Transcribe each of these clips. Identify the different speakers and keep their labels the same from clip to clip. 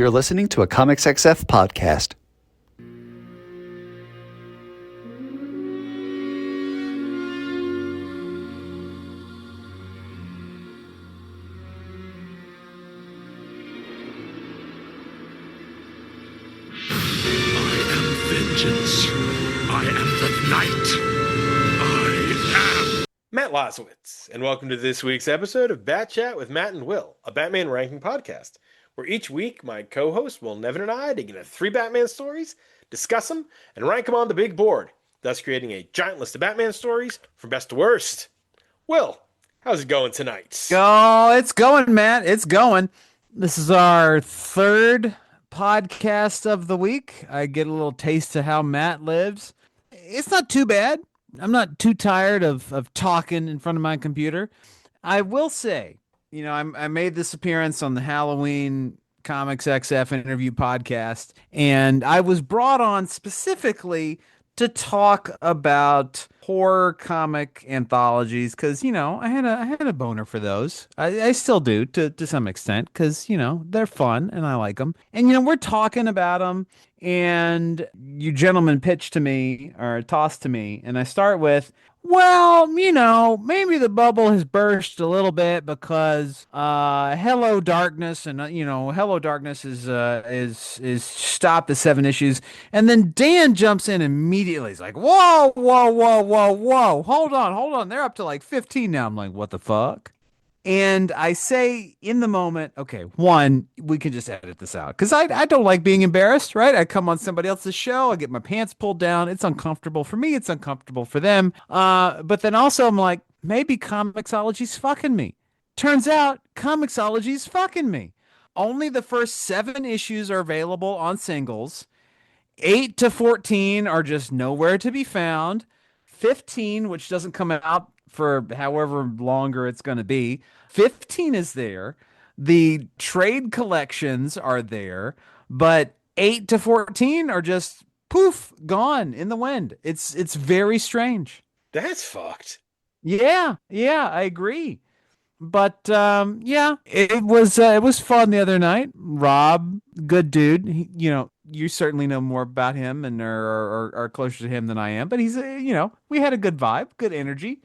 Speaker 1: You're listening to a Comics XF podcast.
Speaker 2: Matt Lozowitz, and welcome to this week's episode of Bat Chat with Matt and Will, a Batman ranking podcast, where each week my co-host Will Nevin and I dig into 3 Batman stories, discuss them, and rank them on the big board, thus creating a giant list of Batman stories from best to worst. Will, how's it going tonight?
Speaker 3: Oh, it's going, Matt. It's going. This is our 3rd podcast of the week. I get a little taste of how Matt lives. It's not too bad. I'm not too tired of talking in front of my computer. I will say, I made this appearance on the Halloween Comics XF interview podcast, and I was brought on specifically to talk about horror comic anthologies because, I had a boner for those. I still do to some extent because, they're fun and I like them. And, we're talking about them. And you gentlemen pitch to me or toss to me, and I start with, well, maybe the bubble has burst a little bit because Hello Darkness and Hello Darkness is stopped at 7 issues, and then Dan jumps in immediately. He's like, whoa, whoa, whoa, whoa, whoa, hold on, they're up to like 15 now. I'm like, what the fuck? And I say in the moment, okay, one, we can just edit this out because I don't like being embarrassed, right? I come on somebody else's show, I get my pants pulled down. It's uncomfortable for me. It's uncomfortable for them. But then also I'm like, maybe Comixology's fucking me. Turns out Comixology's fucking me. Only the first 7 issues are available on singles. 8 to 14 are just nowhere to be found. 15, which doesn't come out for however longer it's going to be. 15 is there. The trade collections are there, but 8 to 14 are just poof, gone in the wind. It's very strange.
Speaker 2: That's fucked.
Speaker 3: Yeah, I agree. But yeah, it was fun the other night. Rob, good dude. You certainly know more about him and are closer to him than I am. But he's we had a good vibe, good energy.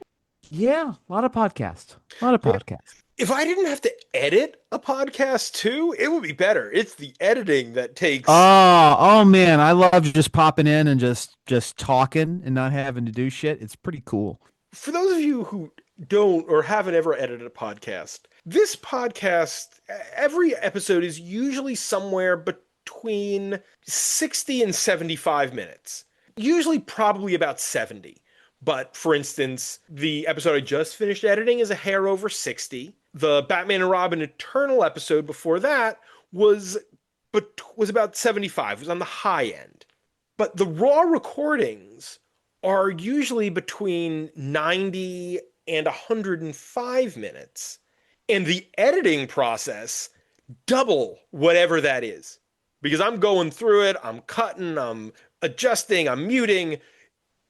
Speaker 3: Yeah, a lot of podcasts.
Speaker 2: If I didn't have to edit a podcast too, it would be better. It's the editing that takes.
Speaker 3: Oh man, I love just popping in and just talking and not having to do shit. It's pretty cool.
Speaker 2: For those of you who don't or haven't ever edited a podcast, this podcast, every episode is usually somewhere between 60 and 75 minutes. Usually probably about 70. But for instance, the episode I just finished editing is a hair over 60. The Batman and Robin Eternal episode before that was about 75. It was on the high end. But the raw recordings are usually between 90 and 105 minutes. And the editing process, double whatever that is. Because I'm going through it, I'm cutting, I'm adjusting, I'm muting.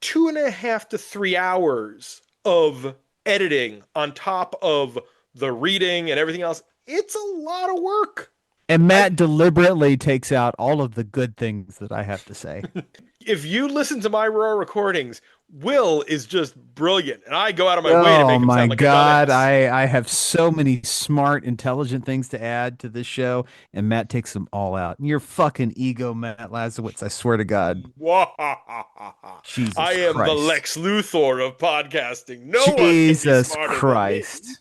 Speaker 2: 2.5 to 3 hours of editing on top of the reading and everything else. It's a lot of work.
Speaker 3: And Matt deliberately takes out all of the good things that I have to say.
Speaker 2: If you listen to my raw recordings, Will is just brilliant. And I go out of my way to make him sound like a dumbass.
Speaker 3: I have so many smart, intelligent things to add to this show, and Matt takes them all out. You're fucking ego, Matt Lazowitz. I swear to God. Jesus
Speaker 2: I am
Speaker 3: Christ.
Speaker 2: the Lex Luthor of podcasting. No
Speaker 3: Jesus
Speaker 2: one can be smarter
Speaker 3: Christ.
Speaker 2: than me.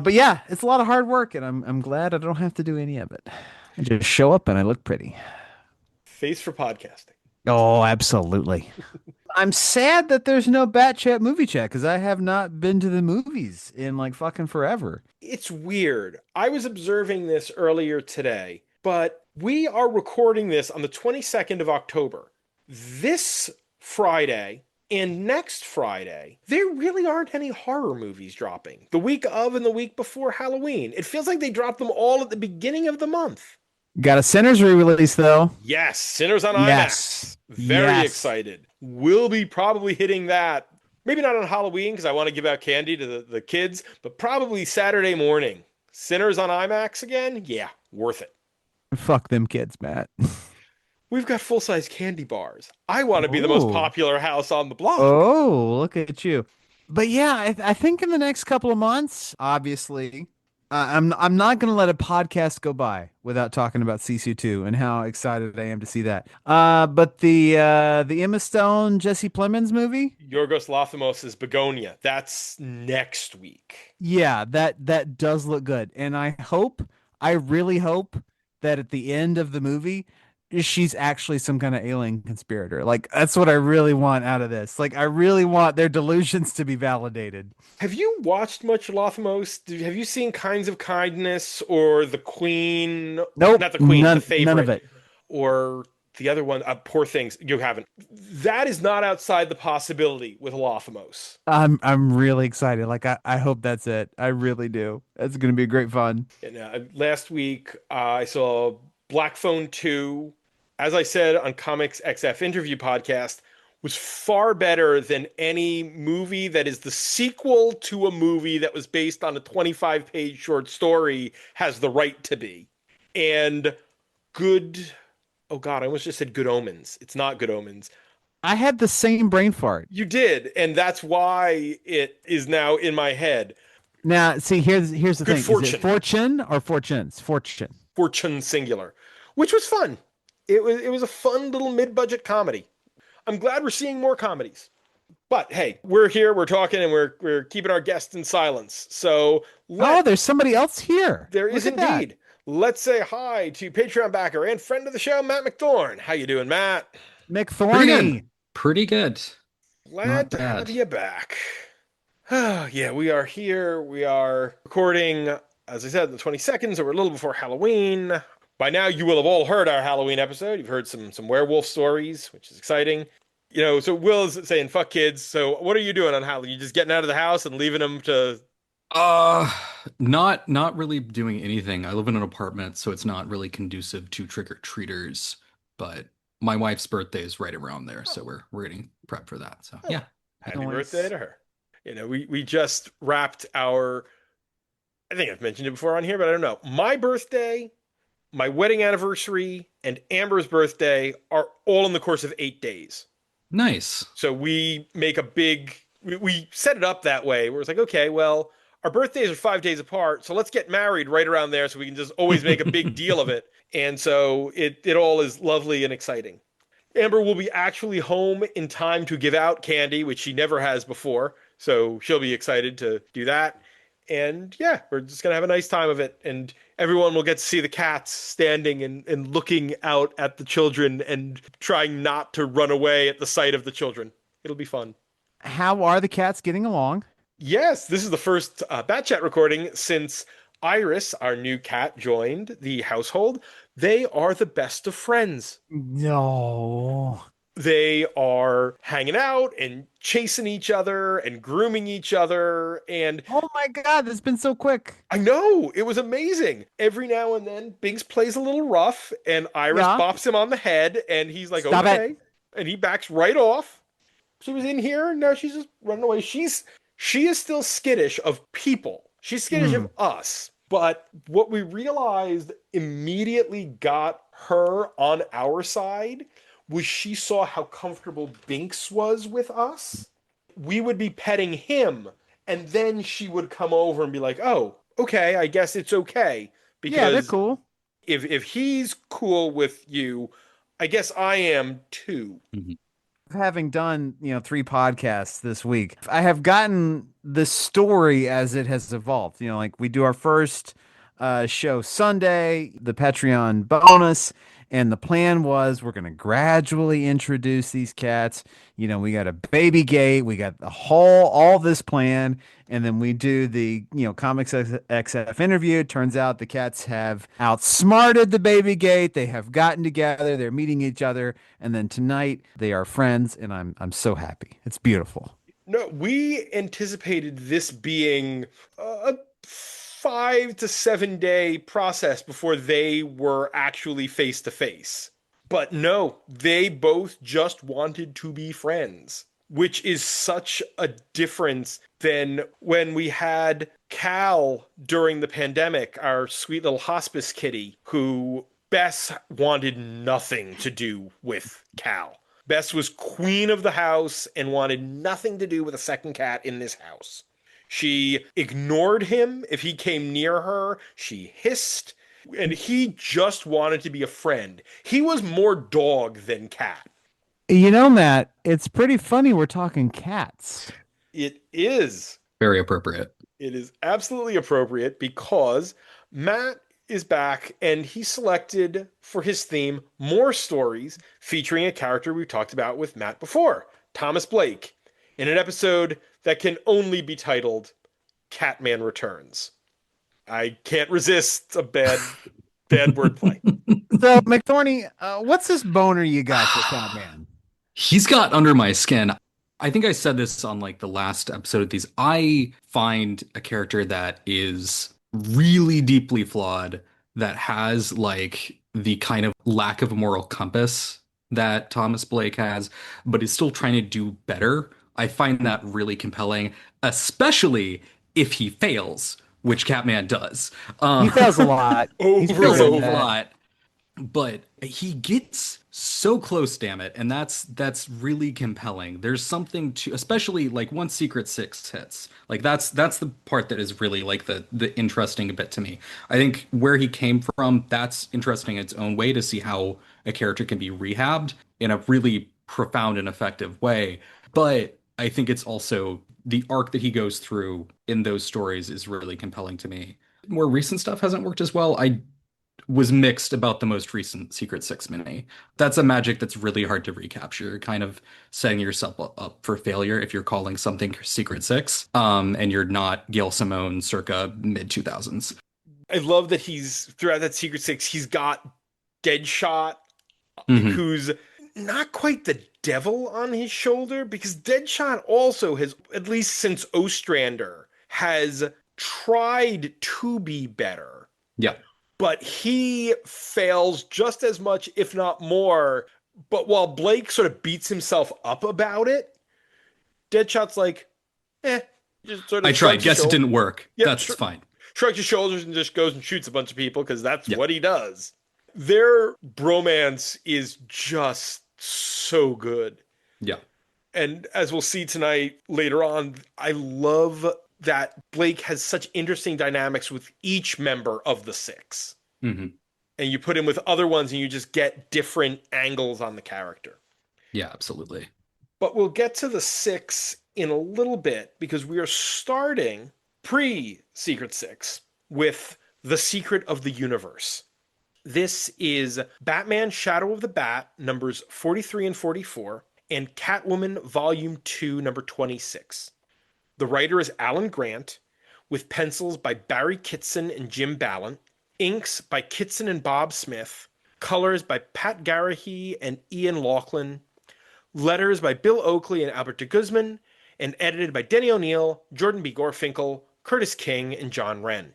Speaker 3: But yeah, it's a lot of hard work, and I'm glad I don't have to do any of it. I just show up and I look pretty.
Speaker 2: Face for podcasting.
Speaker 3: Oh, absolutely. I'm sad that there's no Bat Chat movie chat because I have not been to the movies in like fucking forever.
Speaker 2: It's weird. I was observing this earlier today, but we are recording this on the 22nd of October. This Friday and next Friday, there really aren't any horror movies dropping. The week of and the week before Halloween. It feels like they dropped them all at the beginning of the month.
Speaker 3: Got a Sinners re-release though.
Speaker 2: Yes, Sinners on
Speaker 3: Yes.
Speaker 2: IMAX. Very
Speaker 3: Yes.
Speaker 2: excited. We'll be probably hitting that. Maybe not on Halloween because I want to give out candy to the kids, but probably Saturday morning. Sinners on IMAX again? Yeah, worth it.
Speaker 3: Fuck them kids, Matt.
Speaker 2: We've got full-size candy bars. I want to be the most
Speaker 3: Oh.
Speaker 2: popular house on the block.
Speaker 3: Oh, look at you. But yeah, I think in the next couple of months, obviously, I'm not going to let a podcast go by without talking about CC2 and how excited I am to see that. But the Emma Stone Jesse Plemons movie,
Speaker 2: Yorgos Lanthimos' Begonia. That's next week.
Speaker 3: yeah, that does look good, and I really hope that at the end of the movie, she's actually some kind of alien conspirator. Like that's what I really want out of this. Like I really want their delusions to be validated.
Speaker 2: Have you watched much Lanthimos? Have you seen Kinds of Kindness or The Queen?
Speaker 3: Nope,
Speaker 2: Not The Queen, The
Speaker 3: none of
Speaker 2: Favorite.
Speaker 3: it.
Speaker 2: Or the other one, Poor Things. You haven't. That is not outside the possibility with Lanthimos.
Speaker 3: I'm really excited. Like I hope that's it. I really do. It's gonna be great fun.
Speaker 2: And last week, I saw Black Phone 2. As I said on Comics XF Interview Podcast, was far better than any movie that is the sequel to a movie that was based on a 25-page short story has the right to be. And good, oh God, I almost just said Good Omens. It's not Good Omens.
Speaker 3: I had the same brain fart.
Speaker 2: You did, and that's why it is now in my head.
Speaker 3: Now, see, here's the
Speaker 2: Good
Speaker 3: thing. Is
Speaker 2: Fortune.
Speaker 3: it Fortune or Fortunes? Fortune.
Speaker 2: Fortune singular, which was fun. It was a fun little mid-budget comedy. I'm glad we're seeing more comedies. But hey, we're here, we're talking, and we're keeping our guests in silence. So
Speaker 3: Oh, there's somebody else here.
Speaker 2: there
Speaker 3: Look
Speaker 2: is
Speaker 3: at that.
Speaker 2: indeed. Let's say hi to Patreon backer and friend of the show, Matt McThorn. How you doing, Matt?
Speaker 4: Pretty good.
Speaker 3: McThorny.
Speaker 4: Pretty good.
Speaker 2: Glad
Speaker 4: Not
Speaker 2: to have
Speaker 4: bad.
Speaker 2: you back. Yeah, we are here. We are recording, as I said, the 22nd, so we're a little before Halloween. By now, you will have all heard our Halloween episode. You've heard some werewolf stories, which is exciting. You know, so Will's saying, fuck kids. So what are you doing on Halloween? You just getting out of the house and leaving them to...
Speaker 4: Uh, not really doing anything. I live in an apartment, so it's not really conducive to trick-or-treaters, but my wife's birthday is right around there, so we're getting prepped for that. So yeah.
Speaker 2: Happy
Speaker 3: Nice.
Speaker 2: birthday to her. You know, we just wrapped our... I think I've mentioned it before on here, but I don't know. My birthday, my wedding anniversary, and Amber's birthday are all in the course of 8 days.
Speaker 4: Nice.
Speaker 2: So we make a big, we set it up that way where it's like, okay, well, our birthdays are 5 days apart, so let's get married right around there so we can just always make a big deal of it. And so it all is lovely and exciting. Amber will be actually home in time to give out candy, which she never has before. So she'll be excited to do that. And yeah, we're just going to have a nice time of it. And everyone will get to see the cats standing and looking out at the children and trying not to run away at the sight of the children. It'll be fun.
Speaker 3: How are the cats getting along?
Speaker 2: Yes, this is the first Bat Chat recording since Iris, our new cat, joined the household. They are the best of friends.
Speaker 3: No.
Speaker 2: They are hanging out and chasing each other and grooming each other. And
Speaker 3: Oh my God, that's been so quick.
Speaker 2: I know, it was amazing. Every now and then, Biggs plays a little rough and Iris
Speaker 3: Yeah.
Speaker 2: bops him on the head and he's like,
Speaker 3: Stop
Speaker 2: okay.
Speaker 3: it.
Speaker 2: And he backs right off. She was in here and now she's just running away. She is still skittish of people. She's skittish of us. But what we realized immediately got her on our side was she saw how comfortable Binks was with us. We would be petting him, and then she would come over and be like, oh, okay, I guess it's okay. Because
Speaker 3: Yeah, they're cool.
Speaker 2: if he's cool with you, I guess I am too.
Speaker 3: Having done 3 podcasts this week, I have gotten the story as it has evolved. Like we do our first show Sunday, the Patreon bonus, and the plan was we're going to gradually introduce these cats. We got a baby gate, we got all this plan, and then we do the Comics XF interview. It turns out the cats have outsmarted the baby gate. They have gotten together, they're meeting each other, and then tonight they are friends, and I'm so happy. It's beautiful.
Speaker 2: No, we anticipated this being a 5 to 7 day process before they were actually face to face. But no, they both just wanted to be friends, which is such a difference than when we had Cal during the pandemic, our sweet little hospice kitty, who Bess wanted nothing to do with Cal. Bess was queen of the house and wanted nothing to do with a second cat in this house. She ignored him if he came near her. She hissed, and he just wanted to be a friend. He was more dog than cat.
Speaker 3: You know, Matt, it's pretty funny we're talking cats.
Speaker 2: It is.
Speaker 4: Very appropriate.
Speaker 2: It is absolutely appropriate because Matt is back and he selected for his theme more stories featuring a character we talked about with Matt before, Thomas Blake, in an episode that can only be titled Catman Returns. I can't resist a bad wordplay.
Speaker 3: So, McThorny, what's this boner you got for Catman?
Speaker 4: He's got under my skin. I think I said this on like the last episode of these. I find a character that is really deeply flawed, that has like the kind of lack of moral compass that Thomas Blake has, but is still trying to do better. I find that really compelling, especially if he fails, which Catman does.
Speaker 3: He fails a lot. He's
Speaker 2: Over
Speaker 3: really
Speaker 2: and
Speaker 3: good
Speaker 4: a
Speaker 3: at that.
Speaker 4: lot, but he gets so close, damn it, and that's really compelling. There's something to, especially like once Secret Six hits, like that's the part that is really like the interesting bit to me. I think where he came from, that's interesting in its own way to see how a character can be rehabbed in a really profound and effective way. But I think it's also the arc that he goes through in those stories is really compelling to me. More recent stuff hasn't worked as well. I was mixed about the most recent Secret Six mini. That's a magic that's really hard to recapture. You're kind of setting yourself up for failure if you're calling something Secret Six, and you're not Gail Simone circa mid 2000s.
Speaker 2: I love that he's throughout that Secret Six, he's got Deadshot, who's not quite the devil on his shoulder, because Deadshot also has, at least since Ostrander, has tried to be better.
Speaker 4: Yeah.
Speaker 2: But he fails just as much, if not more. But while Blake sort of beats himself up about it, Deadshot's like, just sort of
Speaker 4: I tried.
Speaker 2: shrugs his
Speaker 4: Guess it
Speaker 2: shoulders.
Speaker 4: didn't work.
Speaker 2: Yep,
Speaker 4: That's fine.
Speaker 2: Shrugs his shoulders and just goes and shoots a bunch of people because that's what he does. Their bromance is just so good.
Speaker 4: Yeah.
Speaker 2: And as we'll see tonight later on, I love that Blake has such interesting dynamics with each member of the Six.
Speaker 4: Mm-hmm.
Speaker 2: And you put him with other ones and you just get different angles on the character.
Speaker 4: Yeah, absolutely.
Speaker 2: But we'll get to the Six in a little bit because we are starting pre-Secret Six with The Secret of the Universe. This is Batman Shadow of the Bat, numbers 43 and 44, and Catwoman Volume 2, number 26. The writer is Alan Grant, with pencils by Barry Kitson and Jim Ballant, inks by Kitson and Bob Smith, colors by Pat Garrahy and Ian Laughlin, letters by Bill Oakley and Albert de Guzman, and edited by Denny O'Neil, Jordan B. Gorfinkel, Curtis King, and John Wren.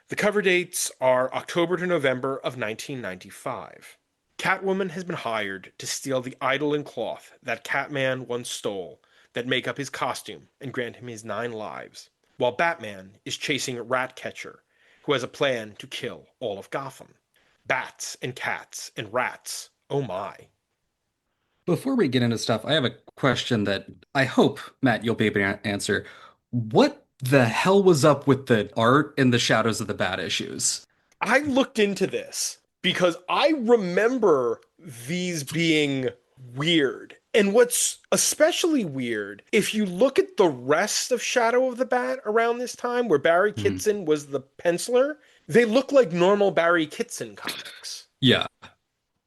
Speaker 2: The cover dates are October to November of 1995. Catwoman has been hired to steal the idol and cloth that Catman once stole that make up his costume and grant him his 9 lives, while Batman is chasing Ratcatcher, who has a plan to kill all of Gotham. Bats and cats and rats, oh my.
Speaker 4: Before we get into stuff, I have a question that I hope, Matt, you'll be able to answer. What the hell was up with the art in the Shadows of the Bat issues?
Speaker 2: I looked into this because I remember these being weird. And what's especially weird, if you look at the rest of Shadow of the Bat around this time, where Barry Kitson was the penciler, they look like normal Barry Kitson comics.
Speaker 4: Yeah.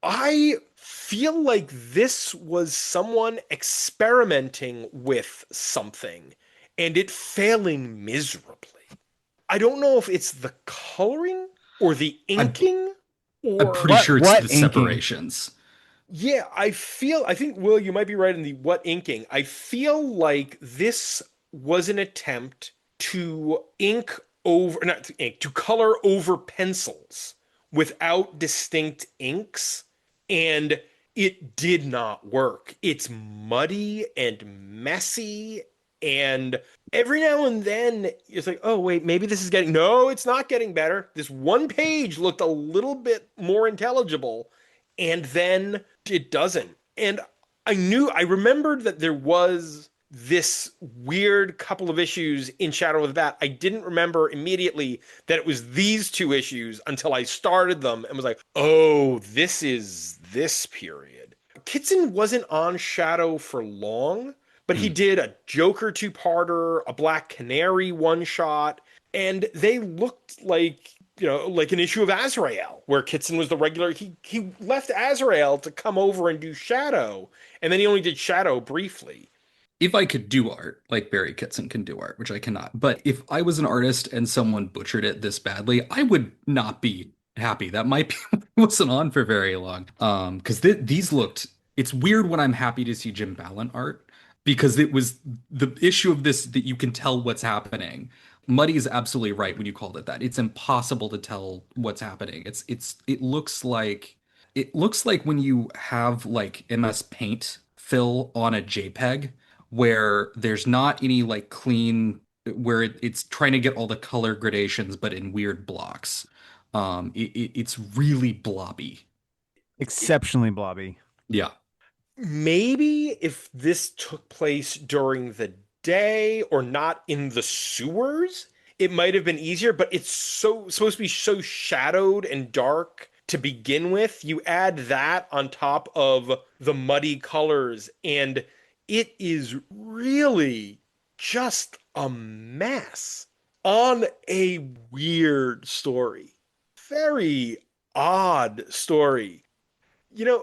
Speaker 2: I feel like this was someone experimenting with something and it failing miserably. I don't know if it's the coloring or the inking
Speaker 4: I'm pretty sure it's the
Speaker 3: inking?
Speaker 4: separations.
Speaker 2: Yeah, I think, Will, you might be right in the what inking. I feel like this was an attempt to to color over pencils without distinct inks, and it did not work. It's muddy and messy, And every now and then it's like, oh, wait, maybe this is getting, no, it's not getting better. This one page looked a little bit more intelligible, and then it doesn't. And I remembered that there was this weird couple of issues in Shadow of the Bat. I didn't remember immediately that it was these two issues until I started them and was like, oh, this is this period. Kitson wasn't on Shadow for long, but he did a Joker two-parter, a Black Canary one-shot, and they looked like, like an issue of Azrael, where Kitson was the regular. He left Azrael to come over and do Shadow, and then he only did Shadow briefly.
Speaker 4: If I could do art like Barry Kitson can do art, which I cannot, but if I was an artist and someone butchered it this badly, I would not be happy. That might be wasn't on for very long. Because these looked. It's weird when I'm happy to see Jim Ballant art because it was the issue of this that you can tell what's happening. Muddy is absolutely right when you called it that. It's impossible to tell what's happening. It looks like when you have like MS Paint fill on a JPEG where there's not any like clean where it's trying to get all the color gradations but in weird blocks. It's really blobby.
Speaker 3: Exceptionally blobby.
Speaker 4: Yeah.
Speaker 2: Maybe if this took place during the day or not in the sewers, it might have been easier, but it's supposed to be so shadowed and dark to begin with. You add that on top of the muddy colors, and it is really just a mess on a weird story. Very odd story.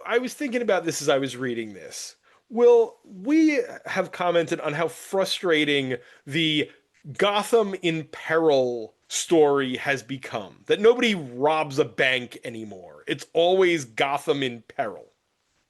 Speaker 2: I was thinking about this as I was reading this. Will, we have commented on how frustrating the Gotham in Peril story has become. That nobody robs a bank anymore. It's always Gotham in Peril.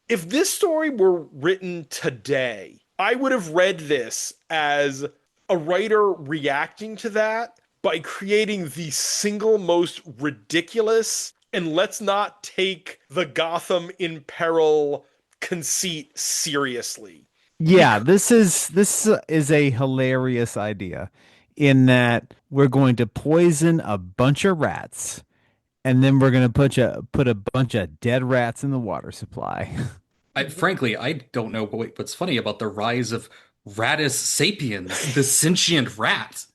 Speaker 2: If this story were written today, I would have read this as a writer reacting to that by creating the single most ridiculous, and let's not take the Gotham in Peril conceit seriously.
Speaker 3: Yeah, this is a hilarious idea in that we're going to poison a bunch of rats and then we're going to put a bunch of dead rats in the water supply.
Speaker 4: Frankly, I don't know what's funny about the rise of Rattus sapiens, the sentient rat.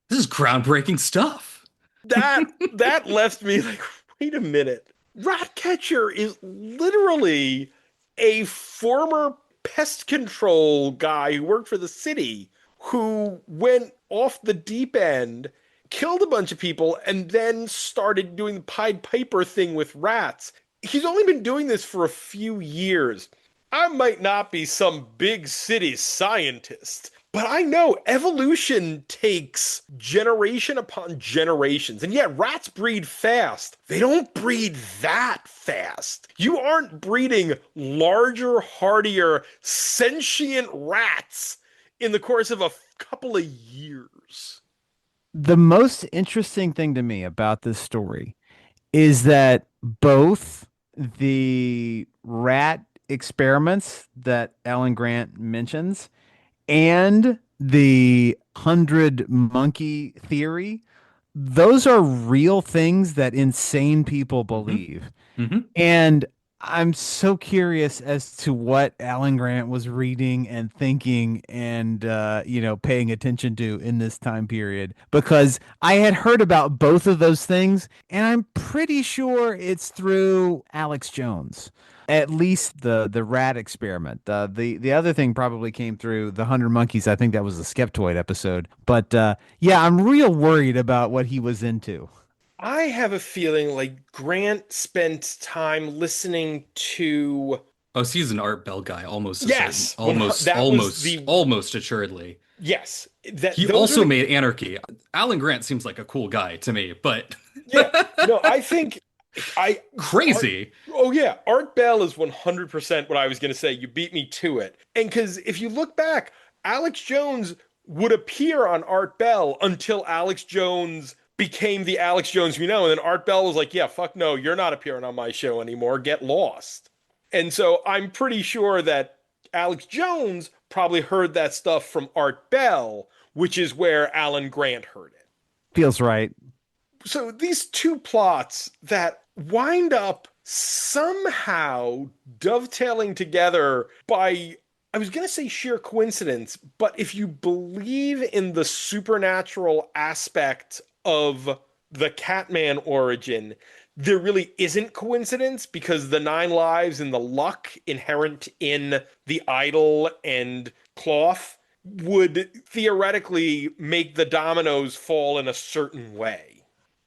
Speaker 4: This is groundbreaking stuff.
Speaker 2: That left me like, wait a minute. Ratcatcher is literally a former pest control guy who worked for the city who went off the deep end, killed a bunch of people, and then started doing the Pied Piper thing with rats. He's only been doing this for a few years. I might not be some big city scientist, but I know evolution takes generation upon generations. And yet rats breed fast. They don't breed that fast. You aren't breeding larger, hardier, sentient rats in the course of a couple of years.
Speaker 3: The most interesting thing to me about this story is that both the rat experiments that Alan Grant mentions and the 100 monkey theory, those are real things that insane people believe.
Speaker 4: Mm-hmm.
Speaker 3: And I'm so curious as to what Alan Grant was reading and thinking and paying attention to in this time period, because I had heard about both of those things and I'm pretty sure it's through Alex Jones. At least the rat experiment. The other thing probably came through the 100 Monkeys. I think that was a Skeptoid episode. But yeah, I'm real worried about what he was into.
Speaker 2: I have a feeling like Grant spent time listening to.
Speaker 4: Oh, so he's an Art Bell guy, almost.
Speaker 2: Yes,
Speaker 4: almost assuredly.
Speaker 2: Yes,
Speaker 4: he also made Anarchy. Alan Grant seems like a cool guy to me, but
Speaker 2: yeah, no, I think
Speaker 4: crazy.
Speaker 2: Art Bell is 100% what I was going to say. You beat me to it, and because if you look back, Alex Jones would appear on Art Bell until Alex Jones became the Alex Jones we know. And then Art Bell was like, yeah, fuck no, you're not appearing on my show anymore. Get lost. And so I'm pretty sure that Alex Jones probably heard that stuff from Art Bell, which is where Alan Grant heard it.
Speaker 3: Feels right.
Speaker 2: So these two plots that wind up somehow dovetailing together by, I was going to say sheer coincidence, but if you believe in the supernatural aspect of the Catman origin, there really isn't coincidence, because the 9 lives and the luck inherent in the idol and cloth would theoretically make the dominoes fall in a certain way.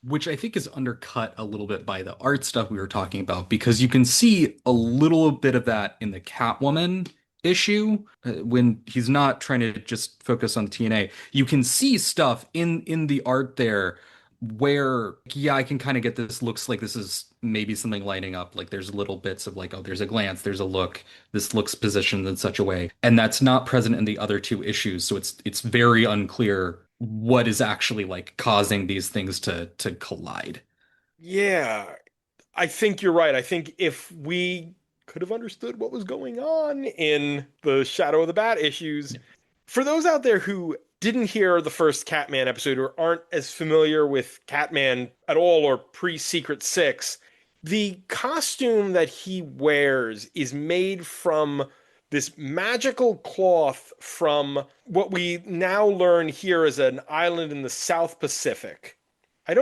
Speaker 4: Which I think is undercut a little bit by the art stuff we were talking about, because you can see a little bit of that in the Catwoman issue when he's not trying to just focus on the TNA. You can see stuff in the art there where, yeah, I can kind of get this. Looks like this is maybe something lining up. Like there's little bits of like, oh, there's a glance, there's a look. This looks positioned in such a way, and that's not present in the other 2 issues. So it's very unclear what is actually like causing these things to collide.
Speaker 2: Yeah, I think you're right. I think if we could have understood what was going on in the Shadow of the Bat issues, for those out there who didn't hear the first Catman episode or aren't as familiar with Catman at all or pre-Secret Six, the costume that he wears is made from this magical cloth from what we now learn here is an island in the South Pacific.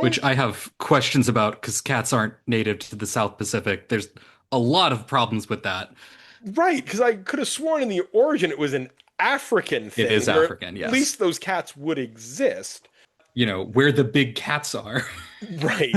Speaker 4: Which I have questions about, because cats aren't native to the South Pacific. There's a lot of problems with that.
Speaker 2: Right, because I could have sworn in the origin it was an African thing.
Speaker 4: It is African, yes.
Speaker 2: At least those cats would exist.
Speaker 4: You know, where the big cats are.
Speaker 2: Right.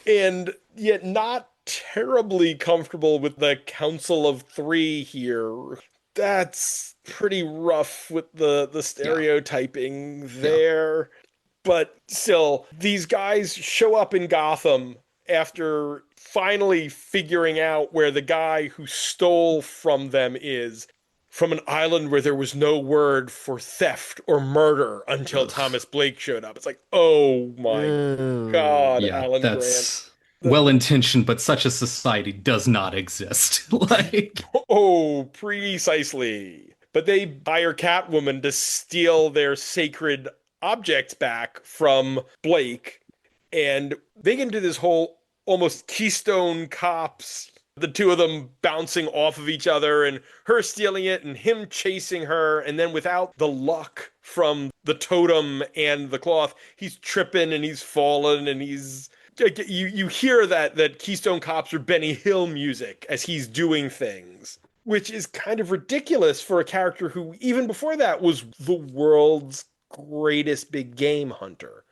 Speaker 2: And yet not terribly comfortable with the Council of 3 here. That's pretty rough with the stereotyping there. Yeah. But still, these guys show up in Gotham after finally figuring out where the guy who stole from them is, from an island where there was no word for theft or murder until Thomas Blake showed up. It's like, oh my God,
Speaker 4: yeah,
Speaker 2: Alan
Speaker 4: that's Grant. Well-intentioned, but such a society does not exist. Like,
Speaker 2: oh, precisely. But they hire Catwoman to steal their sacred objects back from Blake, and they get into this whole almost Keystone Cops, the 2 of them bouncing off of each other and her stealing it and him chasing her, and then without the luck from the totem and the cloth, he's tripping and he's falling, and he's you hear that Keystone Cops are Benny Hill music as he's doing things, which is kind of ridiculous for a character who even before that was the world's greatest big game hunter.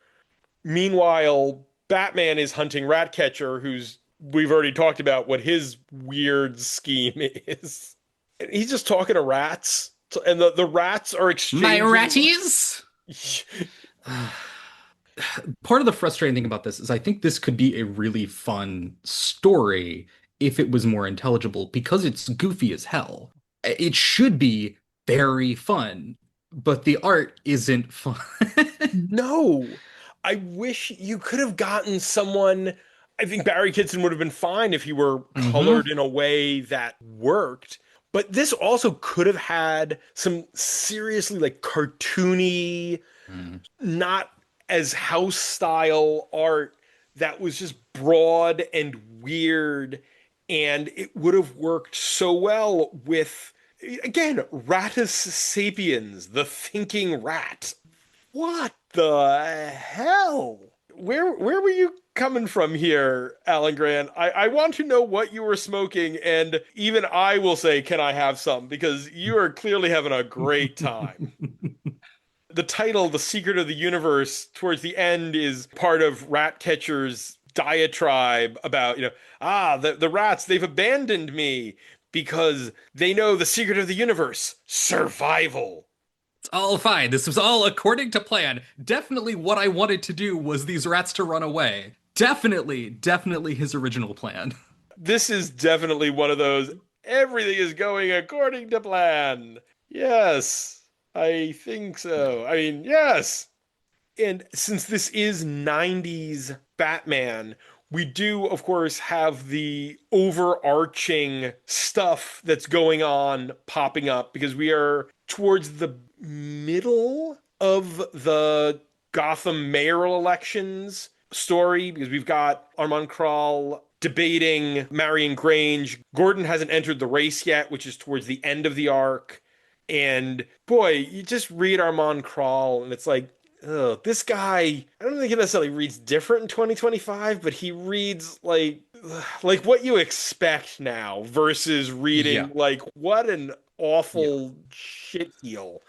Speaker 2: Meanwhile, Batman is hunting Ratcatcher, who's, we've already talked about what his weird scheme is. And he's just talking to rats, and the rats are exchanging.
Speaker 4: My ratties! Part of the frustrating thing about this is I think this could be a really fun story if it was more intelligible, because it's goofy as hell. It should be very fun, but the art isn't fun.
Speaker 2: No. I wish you could have gotten someone. I think Barry Kitson would have been fine if he were colored in a way that worked. But this also could have had some seriously like cartoony, not as house style art that was just broad and weird. And it would have worked so well with, again, Rattus sapiens, the thinking rat. What the hell? Where were you coming from here, Alan Grant? I want to know what you were smoking, and even I will say, can I have some? Because you are clearly having a great time. The title, The Secret of the Universe, towards the end is part of Ratcatcher's diatribe about, the rats, they've abandoned me because they know the secret of the universe, survival.
Speaker 4: It's all fine. This was all according to plan. Definitely what I wanted to do was these rats to run away. Definitely his original plan.
Speaker 2: This is definitely one of those, everything is going according to plan. Yes, I think so. I mean, yes. And since this is 90s Batman, We do, of course, have the overarching stuff that's going on popping up because we are towards the middle of the Gotham mayoral elections story because we've got Armand Krall debating Marion Grange. Gordon hasn't entered the race yet, which is towards the end of the arc. And boy, you just read Armand Krall and it's like, ugh, this guy, I don't think he necessarily reads different in 2025, but he reads like what you expect now versus reading
Speaker 4: Yeah.
Speaker 2: like what an
Speaker 4: Yeah.
Speaker 2: awful shit heel.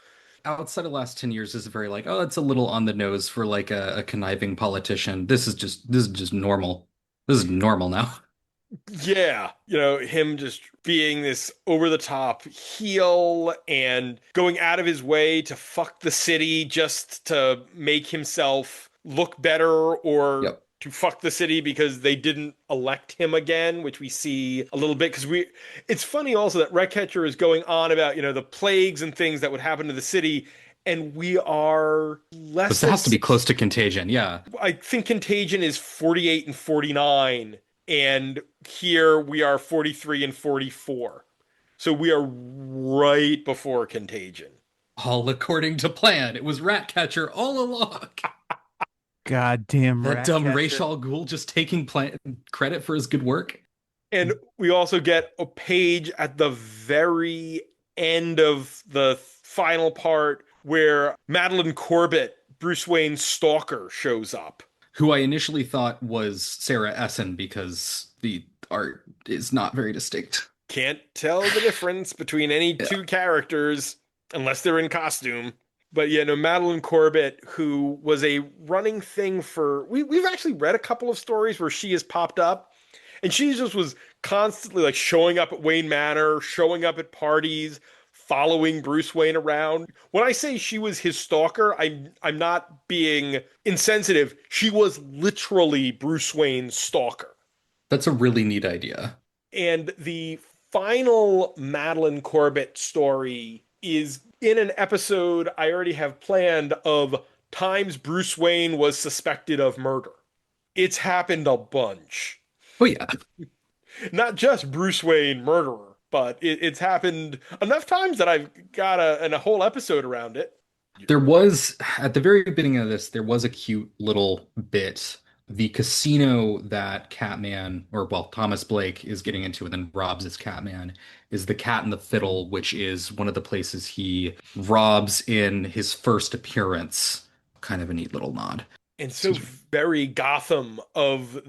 Speaker 4: Outside of the last 10 years is very like, oh, it's a little on the nose for like a conniving politician. This is just normal. This is normal now.
Speaker 2: Yeah, him just being this over the top heel and going out of his way to fuck the city just to make himself look better or
Speaker 4: Yep.
Speaker 2: to fuck the city because they didn't elect him again, which we see a little bit because it's funny also that Redcatcher is going on about, the plagues and things that would happen to the city. And we are less
Speaker 4: This has to be close to Contagion. Yeah.
Speaker 2: I think Contagion is 48 and 49, and here we are 43 and 44. So we are right before Contagion.
Speaker 4: All according to plan. It was Ratcatcher all along.
Speaker 3: Goddamn
Speaker 4: That dumb
Speaker 3: Ratcatcher.
Speaker 4: Ra's al Ghul just taking credit for his good work.
Speaker 2: And we also get a page at the very end of the final part where Madeline Corbett, Bruce Wayne's stalker, shows up.
Speaker 4: Who I initially thought was Sarah Essen because the art is not very distinct.
Speaker 2: Can't tell the difference between any two characters unless they're in costume. But yeah, no, Madeline Corbett, who was a running thing for we've actually read a couple of stories where she has popped up, and she just was constantly like showing up at Wayne Manor, showing up at parties, following Bruce Wayne around. When I say she was his stalker, I'm not being insensitive. She was literally Bruce Wayne's stalker.
Speaker 4: That's a really neat idea.
Speaker 2: And the final Madeline Corbett story is in an episode I already have planned of times Bruce Wayne was suspected of murder. It's happened a bunch.
Speaker 4: Oh yeah.
Speaker 2: Not just Bruce Wayne murderer, but it's happened enough times that I've got a whole episode around it.
Speaker 4: There was, at the very beginning of this, there was a cute little bit. The casino that Catman, or well, Thomas Blake is getting into and then robs as Catman, is the Cat and the Fiddle, which is one of the places he robs in his first appearance. Kind of a neat little nod.
Speaker 2: And so very Gotham of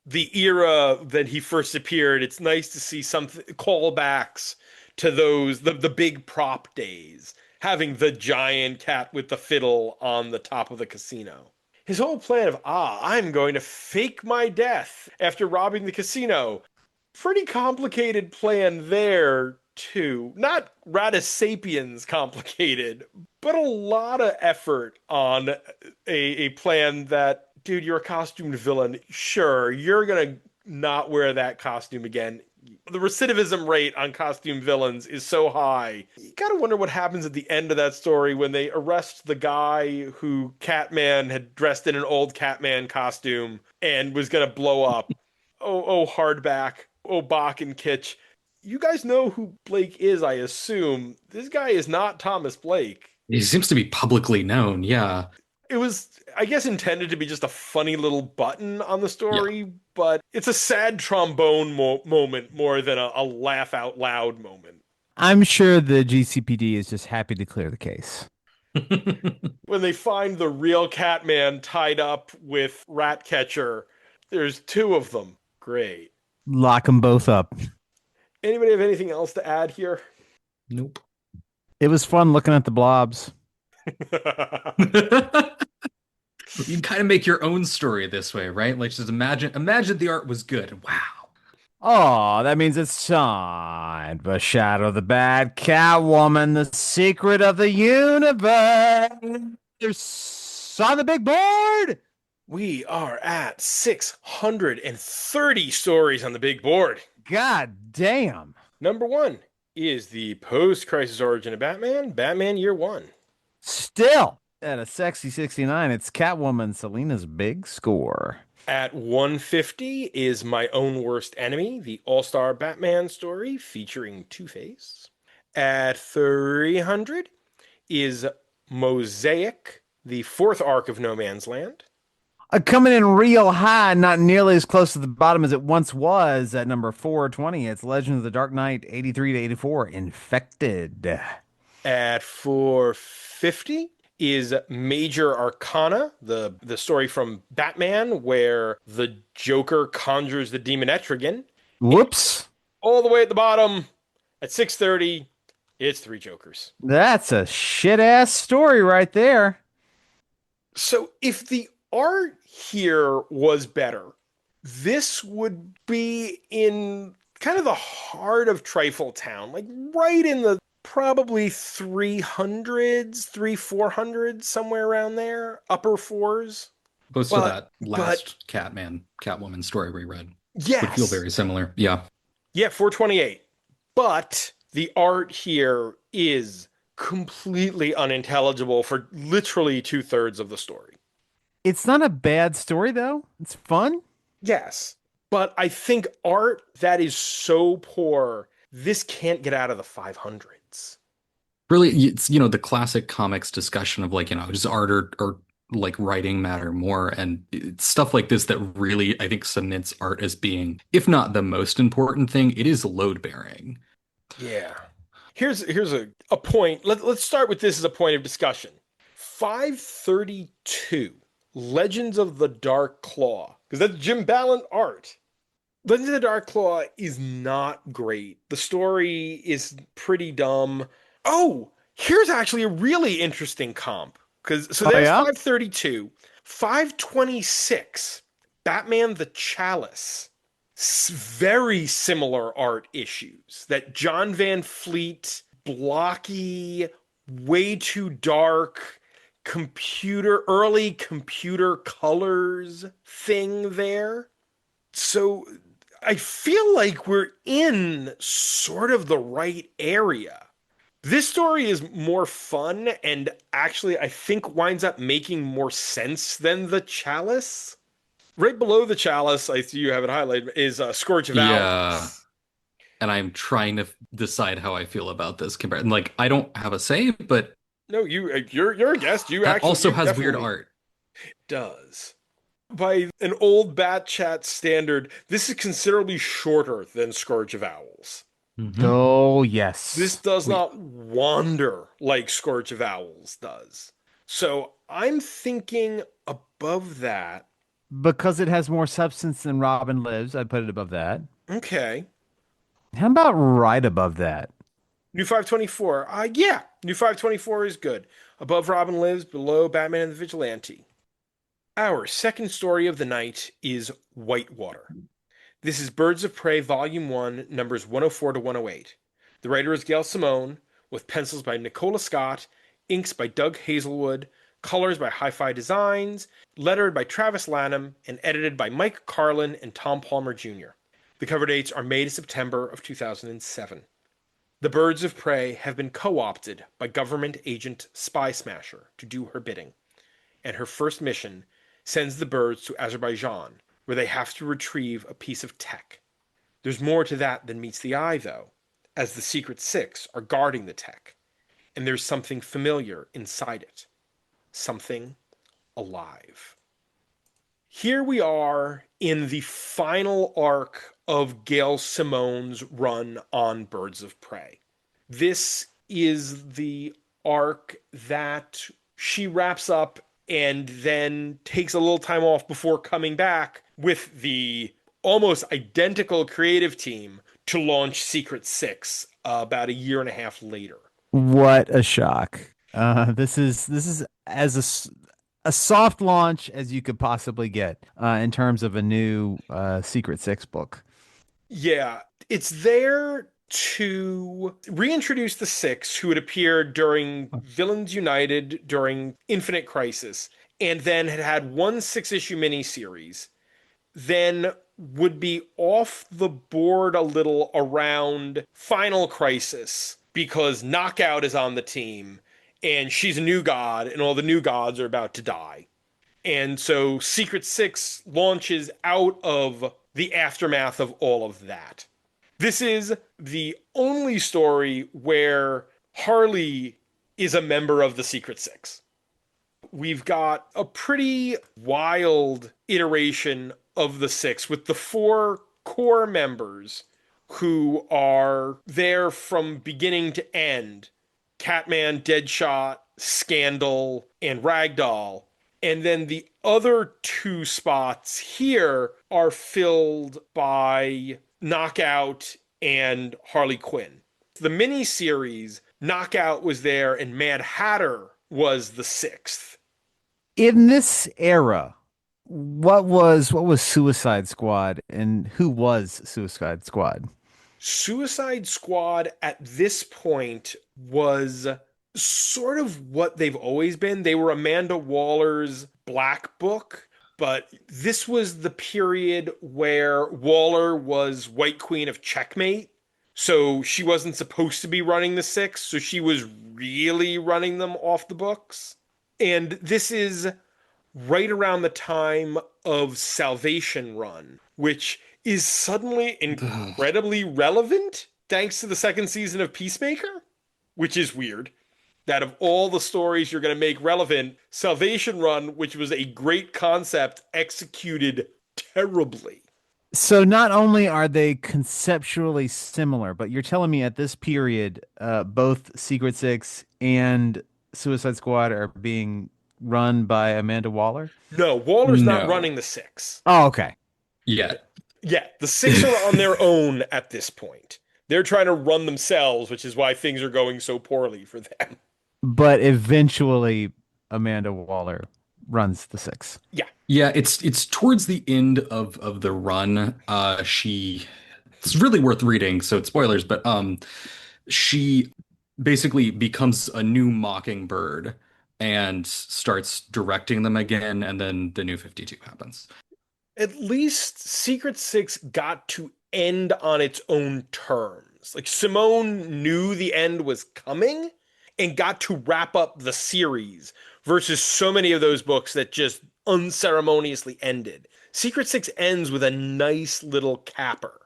Speaker 2: the era that he first appeared. It's nice to see some callbacks to those the big prop days, having the giant cat with the fiddle on the top of the casino. His whole plan of, I'm going to fake my death after robbing the casino. Pretty complicated plan there, too. Not Ratus Sapiens complicated, but a lot of effort on a plan that, dude, you're a costumed villain. Sure, you're going to not wear that costume again. The recidivism rate on costume villains is so high. You gotta wonder what happens at the end of that story when they arrest the guy who Catman had dressed in an old Catman costume and was gonna blow up. Oh, Hardback. Oh, Bach and Kitsch. You guys know who Blake is, I assume. This guy is not Thomas Blake.
Speaker 4: He seems to be publicly known, yeah.
Speaker 2: It was, I guess, intended to be just a funny little button on the story, but it's a sad trombone moment more than a laugh out loud moment.
Speaker 3: I'm sure the GCPD is just happy to clear the case.
Speaker 2: When they find the real Catman tied up with Ratcatcher, there's two of them. Great.
Speaker 3: Lock them both up.
Speaker 2: Anybody have anything else to add here?
Speaker 4: Nope.
Speaker 3: It was fun looking at the blobs.
Speaker 4: You can kind of make your own story this way, right? Like just imagine the art was good. Wow.
Speaker 3: Oh, that means it's time for Shadow the Bad Catwoman, the secret of the universe. On the big board.
Speaker 2: We are at 630 stories on the big board.
Speaker 3: God damn.
Speaker 2: Number 1 is the post-crisis origin of Batman, Batman Year 1.
Speaker 3: Still at a sexy 69, it's Catwoman, Selina's big score.
Speaker 2: At 150 is My Own Worst Enemy, the All-Star Batman story featuring Two-Face. At 300 is Mosaic, the fourth arc of No Man's Land.
Speaker 3: Coming in real high, not nearly as close to the bottom as it once was at number 420. It's Legend of the Dark Knight 83 to 84, Infected.
Speaker 2: At 450 is Major Arcana, the story from Batman where the Joker conjures the demon Etrigan.
Speaker 3: Whoops.
Speaker 2: All the way at the bottom, at 630, it's Three Jokers.
Speaker 3: That's a shit ass story right there.
Speaker 2: So if the art here was better, this would be in kind of the heart of Trifle Town, like right in the probably 300s, 400s, somewhere around there, upper fours.
Speaker 4: Close to that last Catwoman story we read.
Speaker 2: Yes.
Speaker 4: Would feel very similar. Yeah.
Speaker 2: Yeah, 428. But the art here is completely unintelligible for literally 2/3 of the story.
Speaker 3: It's not a bad story, though. It's fun.
Speaker 2: Yes. But I think art that is so poor, this can't get out of the 500s.
Speaker 4: Really, it's, the classic comics discussion of like, does art or like writing matter more? And it's stuff like this that really, I think, cements art as being, if not the most important thing, it is load bearing.
Speaker 2: Yeah. Here's a point. Let's start with this as a point of discussion. 532, Legends of the Dark Claw, because that's Jim Ballant art. Legends of the Dark Claw is not great. The story is pretty dumb. Oh, here's actually a really interesting comp. There's 532. 526, Batman the Chalice. Very similar art issues. That John Van Fleet, blocky, way too dark, early computer colors thing there. So I feel like we're in sort of the right area. This story is more fun and actually I think winds up making more sense than the Chalice. Right below the Chalice, I see you have it highlighted, is Scourge of Owls.
Speaker 4: Yeah. And I'm trying to decide how I feel about this compared. Like, I don't have a say, but
Speaker 2: no, you're a guest.
Speaker 4: That also has weird art.
Speaker 2: It does. By an old Bat Chat standard, this is considerably shorter than Scourge of Owls.
Speaker 3: Mm-hmm. Oh, yes.
Speaker 2: This does not wander like Scourge of Owls does. So I'm thinking above that.
Speaker 3: Because it has more substance than Robin Lives, I'd put it above that.
Speaker 2: Okay.
Speaker 3: How about right above that?
Speaker 2: New 524. Yeah. New 524 is good. Above Robin Lives, below Batman and the Vigilante. Our second story of the night is Whitewater. This is Birds of Prey, Volume 1, numbers 104 to 108. The writer is Gail Simone, with pencils by Nicola Scott, inks by Doug Hazelwood, colors by Hi-Fi Designs, lettered by Travis Lanham, and edited by Mike Carlin and Tom Palmer Jr. The cover dates are May to September of 2007. The Birds of Prey have been co-opted by government agent Spy Smasher to do her bidding, and her first mission sends the birds to Azerbaijan, where they have to retrieve a piece of tech. There's more to that than meets the eye, though, as the Secret Six are guarding the tech, and there's something familiar inside it. Something alive. Here we are in the final arc of Gail Simone's run on Birds of Prey. This is the arc that she wraps up and then takes a little time off before coming back with the almost identical creative team to launch Secret Six about a year and a half later.
Speaker 3: What a shock. This is as a soft launch as you could possibly get in terms of a new Secret Six book.
Speaker 2: Yeah, it's there to reintroduce the Six who had appeared during Villains United during Infinite Crisis, and then had one 6-issue miniseries, then would be off the board a little around Final Crisis because Knockout is on the team and she's a new god and all the new gods are about to die. And so Secret Six launches out of the aftermath of all of that. This is the only story where Harley is a member of the Secret Six. We've got a pretty wild iteration of the Six with the four core members who are there from beginning to end. Catman, Deadshot, Scandal, and Ragdoll. And then the other two spots here are filled by Knockout and Harley Quinn. The miniseries, Knockout was there and Mad Hatter was the sixth.
Speaker 3: In this era, what was Suicide Squad and who was Suicide Squad?
Speaker 2: Suicide Squad at this point was sort of what they've always been. They were Amanda Waller's Black Book, but this was the period where Waller was White Queen of Checkmate. So she wasn't supposed to be running the Six, so she was really running them off the books. And this is right around the time of Salvation Run, which is suddenly incredibly relevant thanks to the second season of Peacemaker, which is weird. That of all the stories you're going to make relevant, Salvation Run, which was a great concept, executed terribly.
Speaker 3: So not only are they conceptually similar, but you're telling me at this period, both Secret Six and Suicide Squad are being run by Amanda Waller?
Speaker 2: No, Waller's not
Speaker 4: No.
Speaker 2: running the Six.
Speaker 3: Oh, okay.
Speaker 4: Yeah.
Speaker 2: Yeah, the Six are on their own at this point. They're trying to run themselves, which is why things are going so poorly for them.
Speaker 3: But eventually Amanda Waller runs the Six.
Speaker 4: Yeah, it's towards the end of the run. It's really worth reading, so it's spoilers, but she basically becomes a new Mockingbird and starts directing them again, and then the New 52 happens.
Speaker 2: At least Secret Six got to end on its own terms. Like Simone knew the end was coming and got to wrap up the series versus so many of those books that just unceremoniously ended. Secret Six ends with a nice little capper.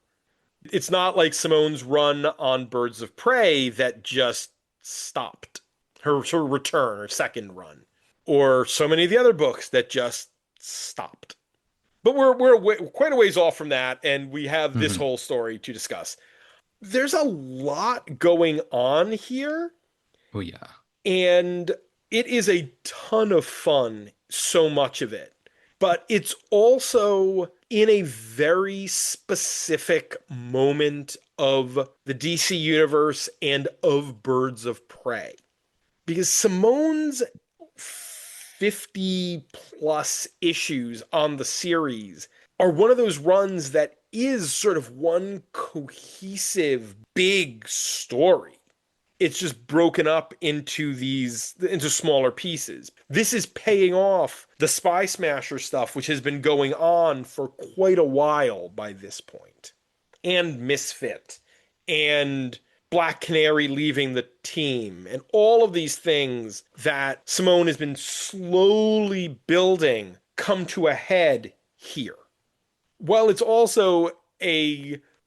Speaker 2: It's not like Simone's run on Birds of Prey that just stopped. Her return, her second run. Or so many of the other books that just stopped. But we're quite a ways off from that, and we have this whole story to discuss. There's a lot going on here.
Speaker 4: Oh yeah.
Speaker 2: And it is a ton of fun, so much of it. But it's also in a very specific moment of the DC universe and of Birds of Prey. Because Simone's 50 plus issues on the series are one of those runs that is sort of one cohesive big story. It's just broken up into smaller pieces. This is paying off the Spy Smasher stuff, which has been going on for quite a while by this point. And Misfit. And Black Canary leaving the team. And all of these things that Simone has been slowly building come to a head here. While it's also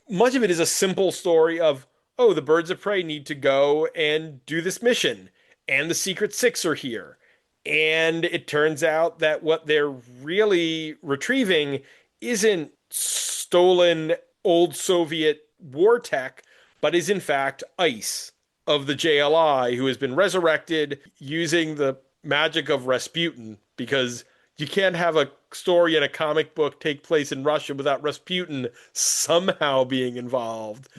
Speaker 2: much of it is a simple story of, oh, the Birds of Prey need to go and do this mission, and the Secret Six are here. And it turns out that what they're really retrieving isn't stolen old Soviet war tech, but is in fact ICE of the JLI, who has been resurrected using the magic of Rasputin, because you can't have a story in a comic book take place in Russia without Rasputin somehow being involved.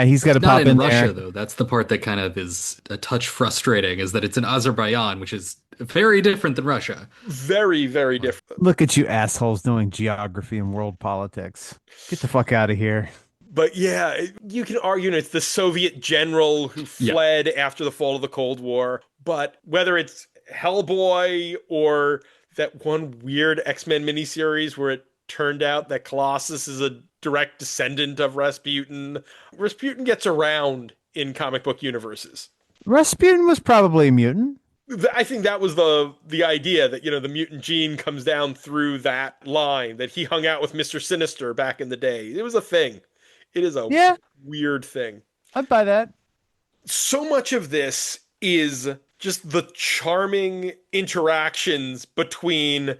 Speaker 3: He's got to pop
Speaker 4: Not
Speaker 3: in
Speaker 4: in Russia,
Speaker 3: there.
Speaker 4: though. That's the part that kind of is a touch frustrating, is that it's in Azerbaijan, which is very different than Russia.
Speaker 2: Very, very different.
Speaker 3: Look at you assholes knowing geography and world politics. Get the fuck out of here.
Speaker 2: But yeah, you can argue it's the Soviet general who fled after the fall of the Cold War. But whether it's Hellboy or that one weird X-Men miniseries where it turned out that Colossus is a direct descendant of Rasputin, Rasputin gets around in comic book universes.
Speaker 3: Rasputin was probably a mutant.
Speaker 2: I think that was the idea that, the mutant gene comes down through that line, that he hung out with Mr. Sinister back in the day. It was a thing. It is a
Speaker 3: Yeah,
Speaker 2: weird thing.
Speaker 3: I'd buy that.
Speaker 2: So much of this is just the charming interactions between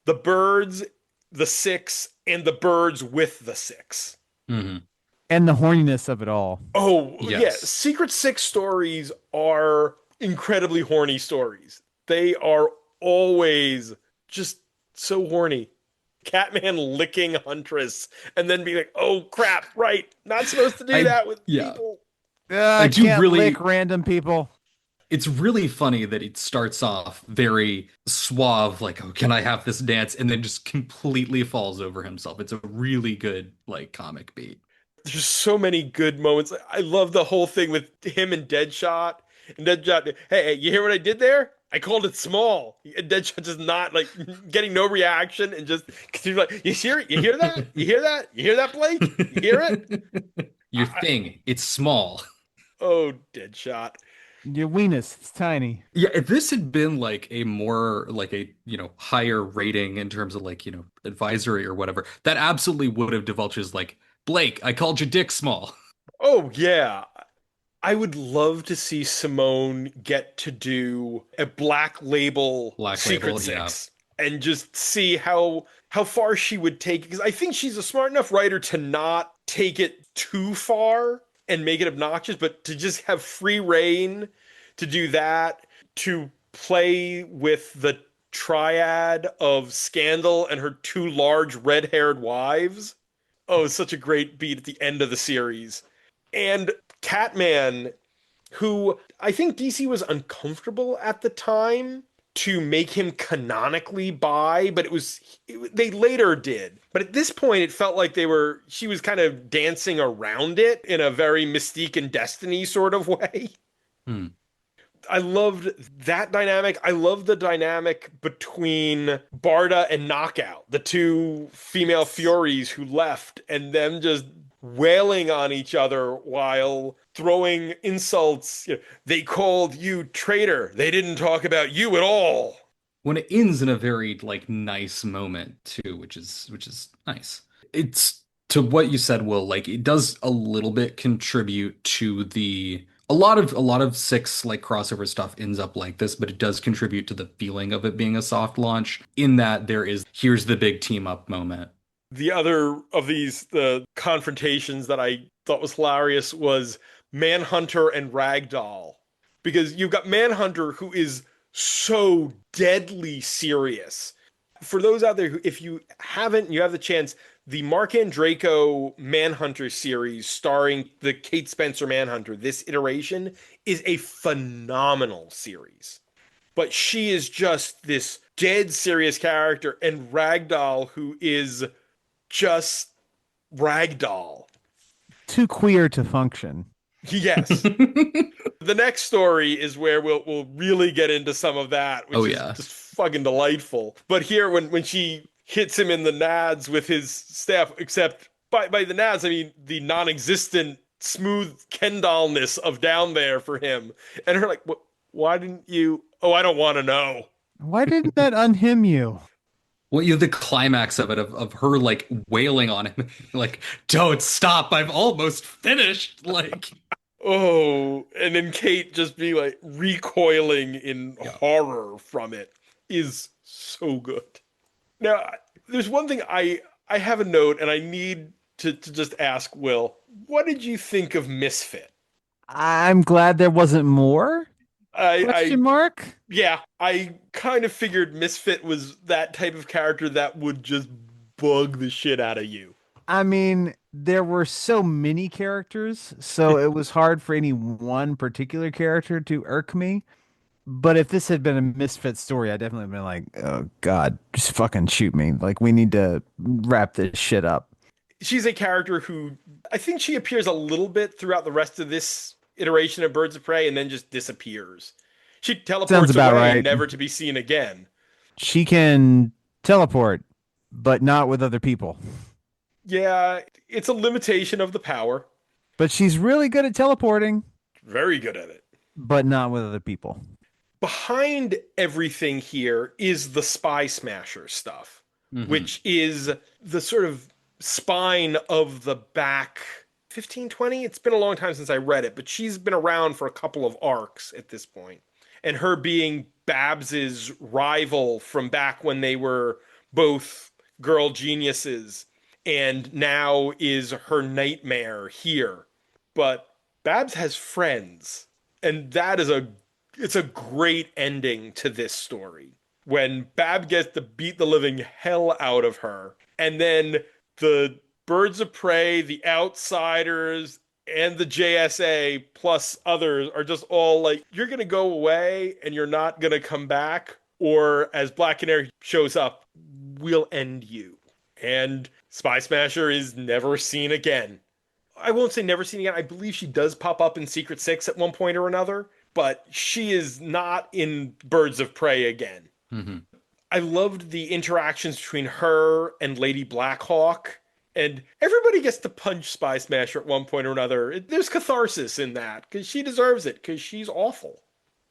Speaker 2: the birds, the six, and the birds with the six.
Speaker 4: Hmm.
Speaker 3: And the horniness of it all.
Speaker 2: Oh, yeah.
Speaker 4: Yes.
Speaker 2: Secret Six stories are incredibly horny stories. They are always just so horny. Catman licking Huntress and then being like, oh crap, right. Not supposed to do that with
Speaker 4: Yeah.
Speaker 2: people.
Speaker 3: I
Speaker 4: do
Speaker 3: can't
Speaker 4: really-
Speaker 3: lick random people.
Speaker 4: It's really funny that it starts off very suave, like, oh, can I have this dance? And then just completely falls over himself. It's a really good, like, comic beat.
Speaker 2: There's so many good moments. I love the whole thing with him and Deadshot. And Deadshot, hey, you hear what I did there? I called it small. And Deadshot just not like getting no reaction and just continue like, you hear it? You hear that? You hear that? You hear that, Blake? You hear it?
Speaker 4: Your thing, it's small.
Speaker 2: Oh, Deadshot.
Speaker 3: Your weenus, it's tiny.
Speaker 4: Yeah, if this had been like a more like a, higher rating in terms of like, advisory or whatever, that absolutely would have divulged as like, Blake, I called your dick small.
Speaker 2: Oh, yeah. I would love to see Simone get to do a Black Label Secret Six and just see how far she would take it. Because I think she's a smart enough writer to not take it too far and make it obnoxious, but to just have free reign to do that, to play with the triad of Scandal and her two large red-haired wives. Oh, it's such a great beat at the end of the series. And Catman, who I think DC was uncomfortable at the time to make him canonically bi, but they later did. But at this point, it felt like she was kind of dancing around it in a very Mystique and Destiny sort of way.
Speaker 4: Hmm.
Speaker 2: I loved that dynamic. I love the dynamic between Barda and Knockout, the two female Furies who left, and them just wailing on each other while throwing insults. They called you traitor. They didn't talk about you at all.
Speaker 4: When it ends in a very like nice moment too, which is nice. It's to what you said, Will, like it does a little bit contribute to a lot of Six like crossover stuff ends up like this, but it does contribute to the feeling of it being a soft launch in that here's the big team up moment.
Speaker 2: The other of the confrontations that I thought was hilarious was Manhunter and Ragdoll. Because you've got Manhunter, who is so deadly serious. For those out there who, if you haven't, you have the chance, the Mark Andreyko Manhunter series starring the Kate Spencer Manhunter, this iteration is a phenomenal series. But she is just this dead serious character, and Ragdoll, who is just Ragdoll.
Speaker 3: Too queer to function.
Speaker 2: Yes. The next story is where we'll really get into some of that, which is just fucking delightful. But here, when she hits him in the nads with his staff, except by the nads, I mean the non-existent smooth Kendallness of down there for him. And her like, why didn't you? Oh, I don't want to know.
Speaker 3: Why didn't that unhim you?
Speaker 4: Well, the climax of it, of her like wailing on him, like, don't stop, I've almost finished. Like,
Speaker 2: oh, and then Kate just be like recoiling in horror from it is so good. Now, there's one thing I have a note, and I need to just ask Will, what did you think of Misfit?
Speaker 3: I'm glad there wasn't more. Question mark?
Speaker 2: Yeah, I kind of figured Misfit was that type of character that would just bug the shit out of you.
Speaker 3: I mean, there were so many characters, so it was hard for any one particular character to irk me. But if this had been a Misfit story, I definitely been like, oh God, just fucking shoot me. Like, we need to wrap this shit up.
Speaker 2: She's a character who, I think she appears a little bit throughout the rest of this iteration of Birds of Prey and then just disappears. She teleports away,
Speaker 3: right.
Speaker 2: Never to be seen again.
Speaker 3: She can teleport, but not with other people.
Speaker 2: Yeah, it's a limitation of the power.
Speaker 3: But she's really good at teleporting.
Speaker 2: Very good at it.
Speaker 3: But not with other people.
Speaker 2: behind everything here is the Spy Smasher stuff, which is the sort of spine of the back 15, 20. It's been a long time since I read it, but she's been around for a couple of arcs at this point. And her being Babs's rival from back when they were both girl geniuses, and now is her nightmare here. But Babs has friends, and it's a great ending to this story. When Bab gets to beat the living hell out of her, and then the Birds of Prey, the Outsiders, and the JSA plus others are just all like, you're going to go away and you're not going to come back. Or as Black Canary shows up, we'll end you. And Spy Smasher is never seen again. I won't say never seen again. I believe she does pop up in Secret Six at one point or another, but she is not in Birds of Prey again. I loved the interactions between her and Lady Blackhawk. And everybody gets to punch Spy Smasher at one point or another. There's catharsis in that because she deserves it because she's awful.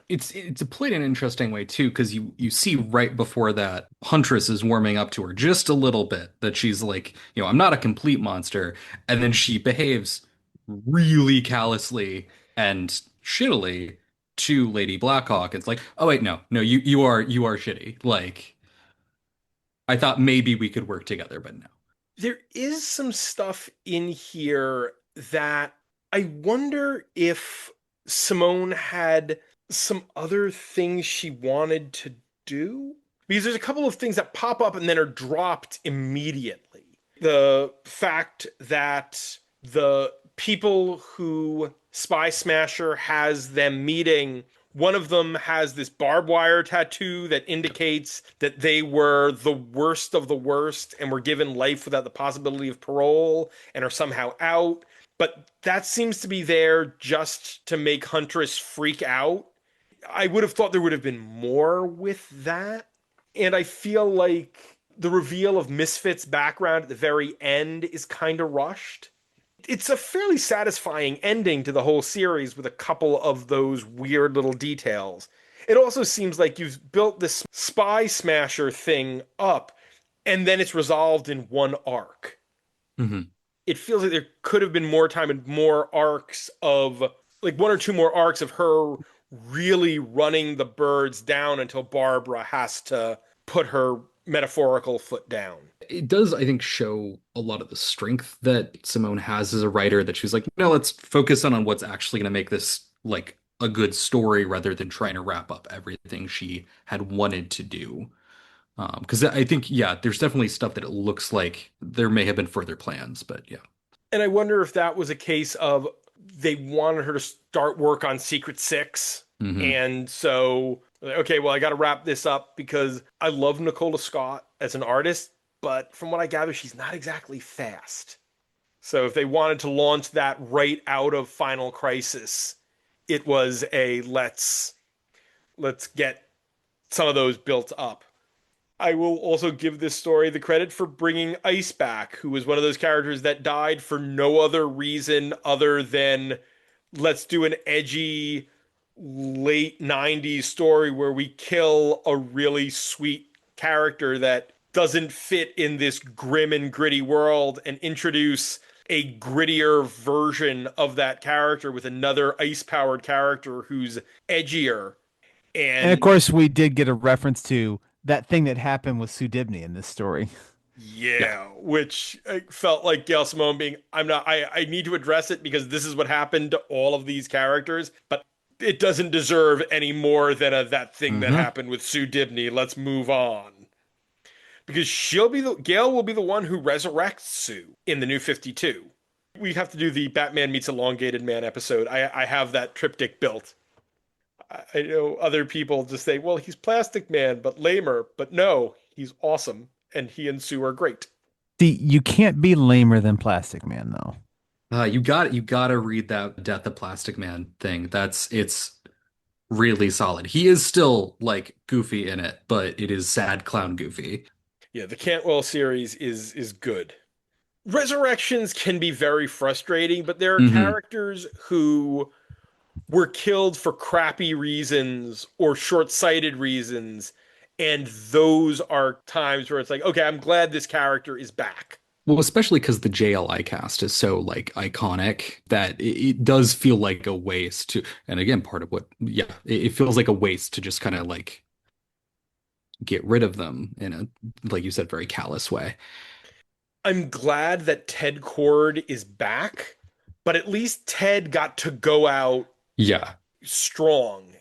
Speaker 4: It's played in an interesting way too, because you see right before that, Huntress is warming up to her just a little bit, that she's like, I'm not a complete monster, and then she behaves really callously and shittily to Lady Blackhawk. It's like, oh wait, no, you are shitty. Like, I thought maybe we could work together, but no.
Speaker 2: There is some stuff in here that I wonder if Simone had some other things she wanted to do. Because there's a couple of things that pop up and then are dropped immediately. The fact that the people who Spy Smasher has them meeting, one of them has this barbed wire tattoo that indicates that they were the worst of the worst and were given life without the possibility of parole and are somehow out. But that seems to be there just to make Huntress freak out. I would have thought there would have been more with that. And I feel like the reveal of Misfit's background at the very end is kind of rushed. It's a fairly satisfying ending to the whole series with a couple of those weird little details. It also seems like you've built this Spy Smasher thing up, and then it's resolved in one arc. It feels like there could have been more time and more arcs of, like, one or two more arcs of her really running the birds down until Barbara has to put her metaphorical foot down.
Speaker 4: It does, I think, show a lot of the strength that Simone has as a writer, that she's like, no, let's focus on what's actually going to make this like a good story rather than trying to wrap up everything she had wanted to do. Because I think, yeah, there's definitely stuff that it looks like there may have been further plans, but yeah.
Speaker 2: And I wonder if that was a case of they wanted her to start work on Secret Six. And so, okay, well, I got to wrap this up because I love Nicola Scott as an artist, but from what I gather, she's not exactly fast. So if they wanted to launch that right out of Final Crisis, it was a let's get some of those built up. I will also give this story the credit for bringing Ice back, who was one of those characters that died for no other reason other than let's do an edgy late 90s story where we kill a really sweet character that doesn't fit in this grim and gritty world and introduce a grittier version of that character with another ice-powered character who's edgier. And
Speaker 3: of course, we did get a reference to that thing that happened with Sue Dibney in this story.
Speaker 2: Yeah, which felt like Gail Simone being, I need to address it because this is what happened to all of these characters, but it doesn't deserve any more than that thing that happened with Sue Dibney. Let's move on. Because Gail will be the one who resurrects Sue in the New 52. We have to do the Batman Meets Elongated Man episode. I have that triptych built. I know other people just say, well, he's Plastic Man, but lamer. But no, he's awesome. And he and Sue are great.
Speaker 3: See, you can't be lamer than Plastic Man, though.
Speaker 4: You gotta read that Death of Plastic Man thing. It's really solid. He is still like goofy in it, but it is sad clown goofy.
Speaker 2: Yeah, the Cantwell series is good. Resurrections can be very frustrating, but there are characters who were killed for crappy reasons or short-sighted reasons. And those are times where it's like, okay, I'm glad this character is back.
Speaker 4: Well, especially because the JLI cast is so like iconic that it does feel like a waste to, and again, part of what, yeah, it feels like a waste to just kind of like get rid of them in a, like you said, very callous way.
Speaker 2: I'm glad that Ted Kord is back, but at least Ted got to go out
Speaker 4: Yeah.
Speaker 2: strong.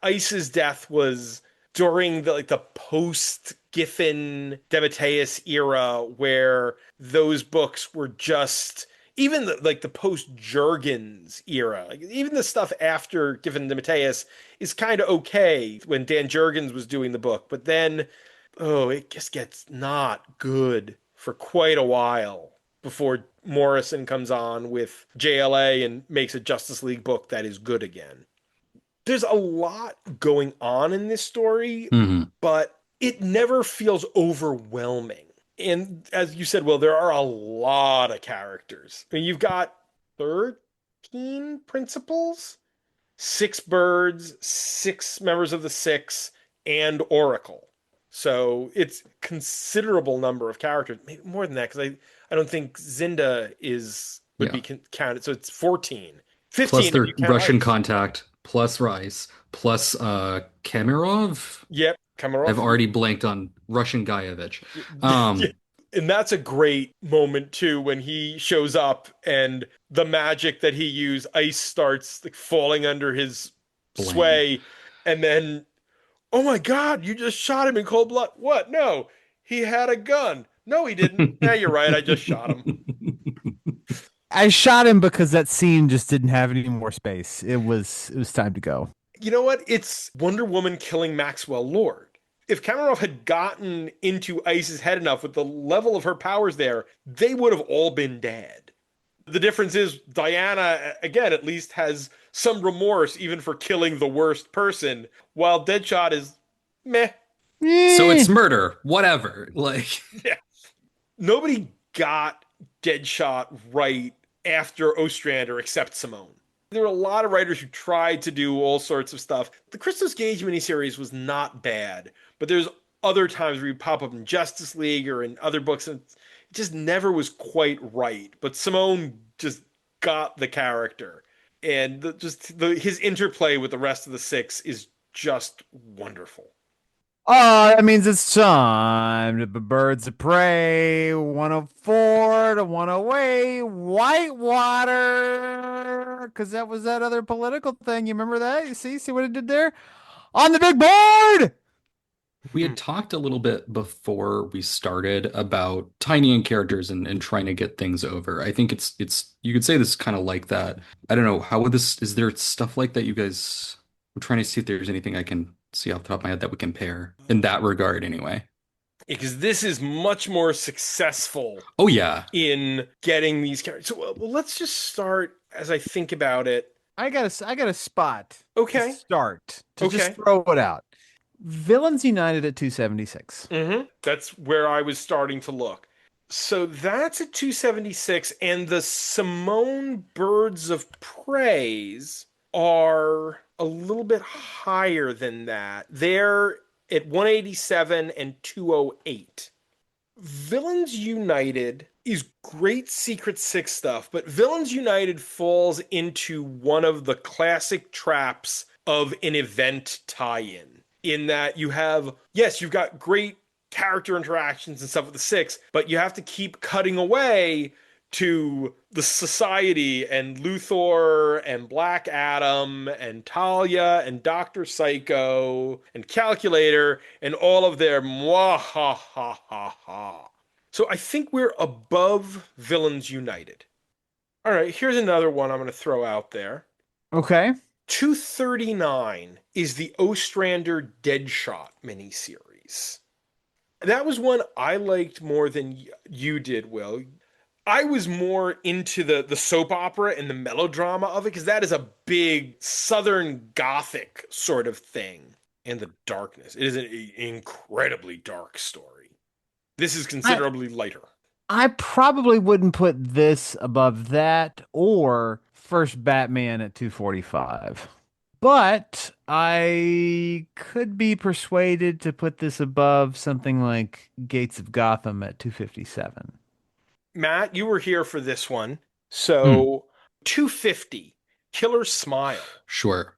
Speaker 2: Ice's death was during the post Giffen DeMatteis era, where those books were just even the post Jurgens era, like even the stuff after Giffen DeMatteis is kind of okay when Dan Jurgens was doing the book, but then it just gets not good for quite a while before Morrison comes on with JLA and makes a Justice League book that is good again. There's a lot going on in this story,
Speaker 4: Hmm.
Speaker 2: but it never feels overwhelming. And as you said, Will, there are a lot of characters. I mean, you've got 13 principals, 6 birds, 6 members of the Six, and Oracle. So it's considerable number of characters, maybe more than that, because I don't think Zinda would
Speaker 4: Yeah.
Speaker 2: be counted. So it's 14. 15
Speaker 4: Plus
Speaker 2: if
Speaker 4: their
Speaker 2: you count
Speaker 4: Russian
Speaker 2: Ice.
Speaker 4: contact, plus Rice, plus Kamarov.
Speaker 2: Yep,
Speaker 4: I've
Speaker 2: Kamarov.
Speaker 4: already blanked on Russian Guyevich.
Speaker 2: Yeah.
Speaker 4: Um,
Speaker 2: And that's a great moment too when he shows up and the magic that he used, Ice starts like falling under his
Speaker 4: Blam.
Speaker 2: sway, and then, oh my God, you just shot him in cold blood. What? No, he had a gun. No, he didn't. Yeah, you're right. I just shot him.
Speaker 3: I shot him because that scene just didn't have any more space. It was time to go.
Speaker 2: You know what? It's Wonder Woman killing Maxwell Lord. If Kamarov had gotten into Ice's head enough with the level of her powers there, they would have all been dead. The difference is Diana, again, at least has some remorse even for killing the worst person, while Deadshot is meh.
Speaker 4: So
Speaker 3: Eh.
Speaker 4: it's murder, whatever. Like,
Speaker 2: Yeah. Nobody got Deadshot right after Ostrander except Simone. There were a lot of writers who tried to do all sorts of stuff. The Christos Gage miniseries was not bad, but there's other times where you pop up in Justice League or in other books, and it just never was quite right. But Simone just got the character, and his interplay with the rest of the Six is just wonderful.
Speaker 3: Oh, that means it's time to be birds of prey. 104 to 108, Whitewater. Because that was that other political thing. You remember that? You see what it did there? On the big board!
Speaker 4: we had talked a little bit before we started about tiny in characters and trying to get things over. I think it's you could say this is kind of like that. I don't know, how would this, is there stuff like that you guys, I'm trying to see if there's anything I can see off the top of my head that would compare in that regard anyway.
Speaker 2: Because this is much more successful
Speaker 4: Oh yeah.
Speaker 2: in getting these characters. So, well, let's just start as I think about it.
Speaker 3: I got a spot
Speaker 2: Okay.
Speaker 3: to start to
Speaker 2: Okay.
Speaker 3: just throw it out. Villains United at 276.
Speaker 2: That's where I was starting to look. So that's at 276, and the Simone Birds of Praise are a little bit higher than that. They're at 187 and 208. Villains United is great Secret Six stuff, but Villains United falls into one of the classic traps of an event tie-in, in that you've got great character interactions and stuff with the Six, but you have to keep cutting away to the Society and Luthor and Black Adam and Talia and Dr. Psycho and Calculator and all of their mwah ha ha ha ha. So I think we're above Villains United. All right, here's another one I'm going to throw out there.
Speaker 3: Okay.
Speaker 2: 239 is the Ostrander Deadshot miniseries. That was one I liked more than you did, Will. I was more into the soap opera and the melodrama of it, because that is a big Southern Gothic sort of thing. And the darkness. It is an incredibly dark story. This is considerably lighter.
Speaker 3: I probably wouldn't put this above that or first Batman at 245. But I could be persuaded to put this above something like Gates of Gotham at 257.
Speaker 2: Matt, you were here for this one.
Speaker 4: Hmm.
Speaker 2: So 250, Killer Smile.
Speaker 4: Sure.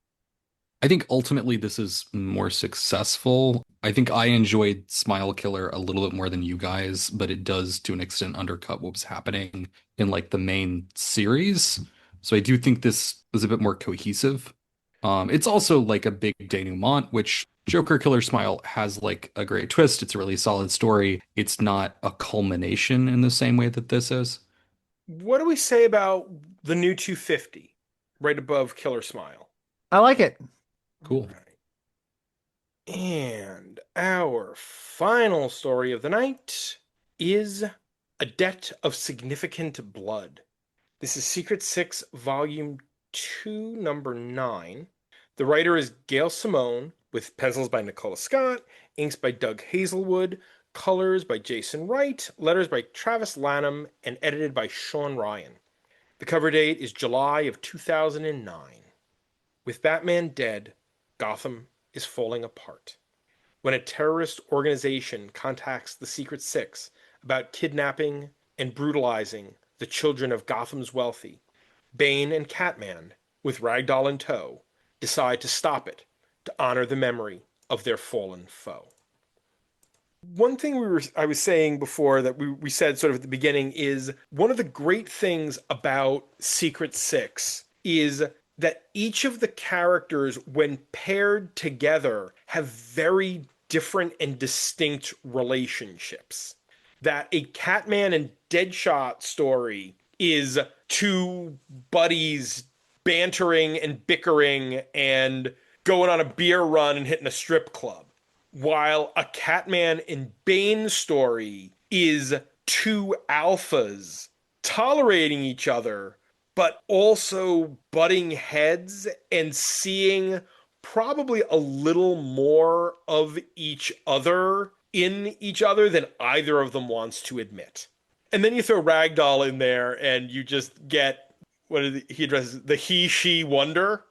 Speaker 4: I think ultimately this is more successful. I think I enjoyed Smile Killer a little bit more than you guys, but it does to an extent undercut what was happening in like the main series. So I do think this was a bit more cohesive. It's also like a big denouement, which Joker Killer Smile has like a great twist. It's a really solid story. It's not a culmination in the same way that this is.
Speaker 2: What do we say about the new 250, right above Killer Smile?
Speaker 3: I like it.
Speaker 4: Cool.
Speaker 2: All right. And our final story of the night is A Debt of Significant Blood. This is Secret Six, Volume 2, Number 9. The writer is Gail Simone, with pencils by Nicola Scott, inks by Doug Hazelwood, colors by Jason Wright, letters by Travis Lanham, and edited by Sean Ryan. The cover date is July of 2009. With Batman dead, Gotham is falling apart. When a terrorist organization contacts the Secret Six about kidnapping and brutalizing the children of Gotham's wealthy, Bane and Catman, with Ragdoll in tow, decide to stop it to honor the memory of their fallen foe. One thing I was saying before that we said sort of at the beginning is one of the great things about Secret Six is that each of the characters, when paired together, have very different and distinct relationships. That a Catman and Deadshot story is two buddies bantering and bickering and going on a beer run and hitting a strip club. While a Catman and Bane story is two alphas tolerating each other, but also butting heads and seeing probably a little more of each other in each other than either of them wants to admit. And then you throw Ragdoll in there and you just get, he addresses, the he-she wonder.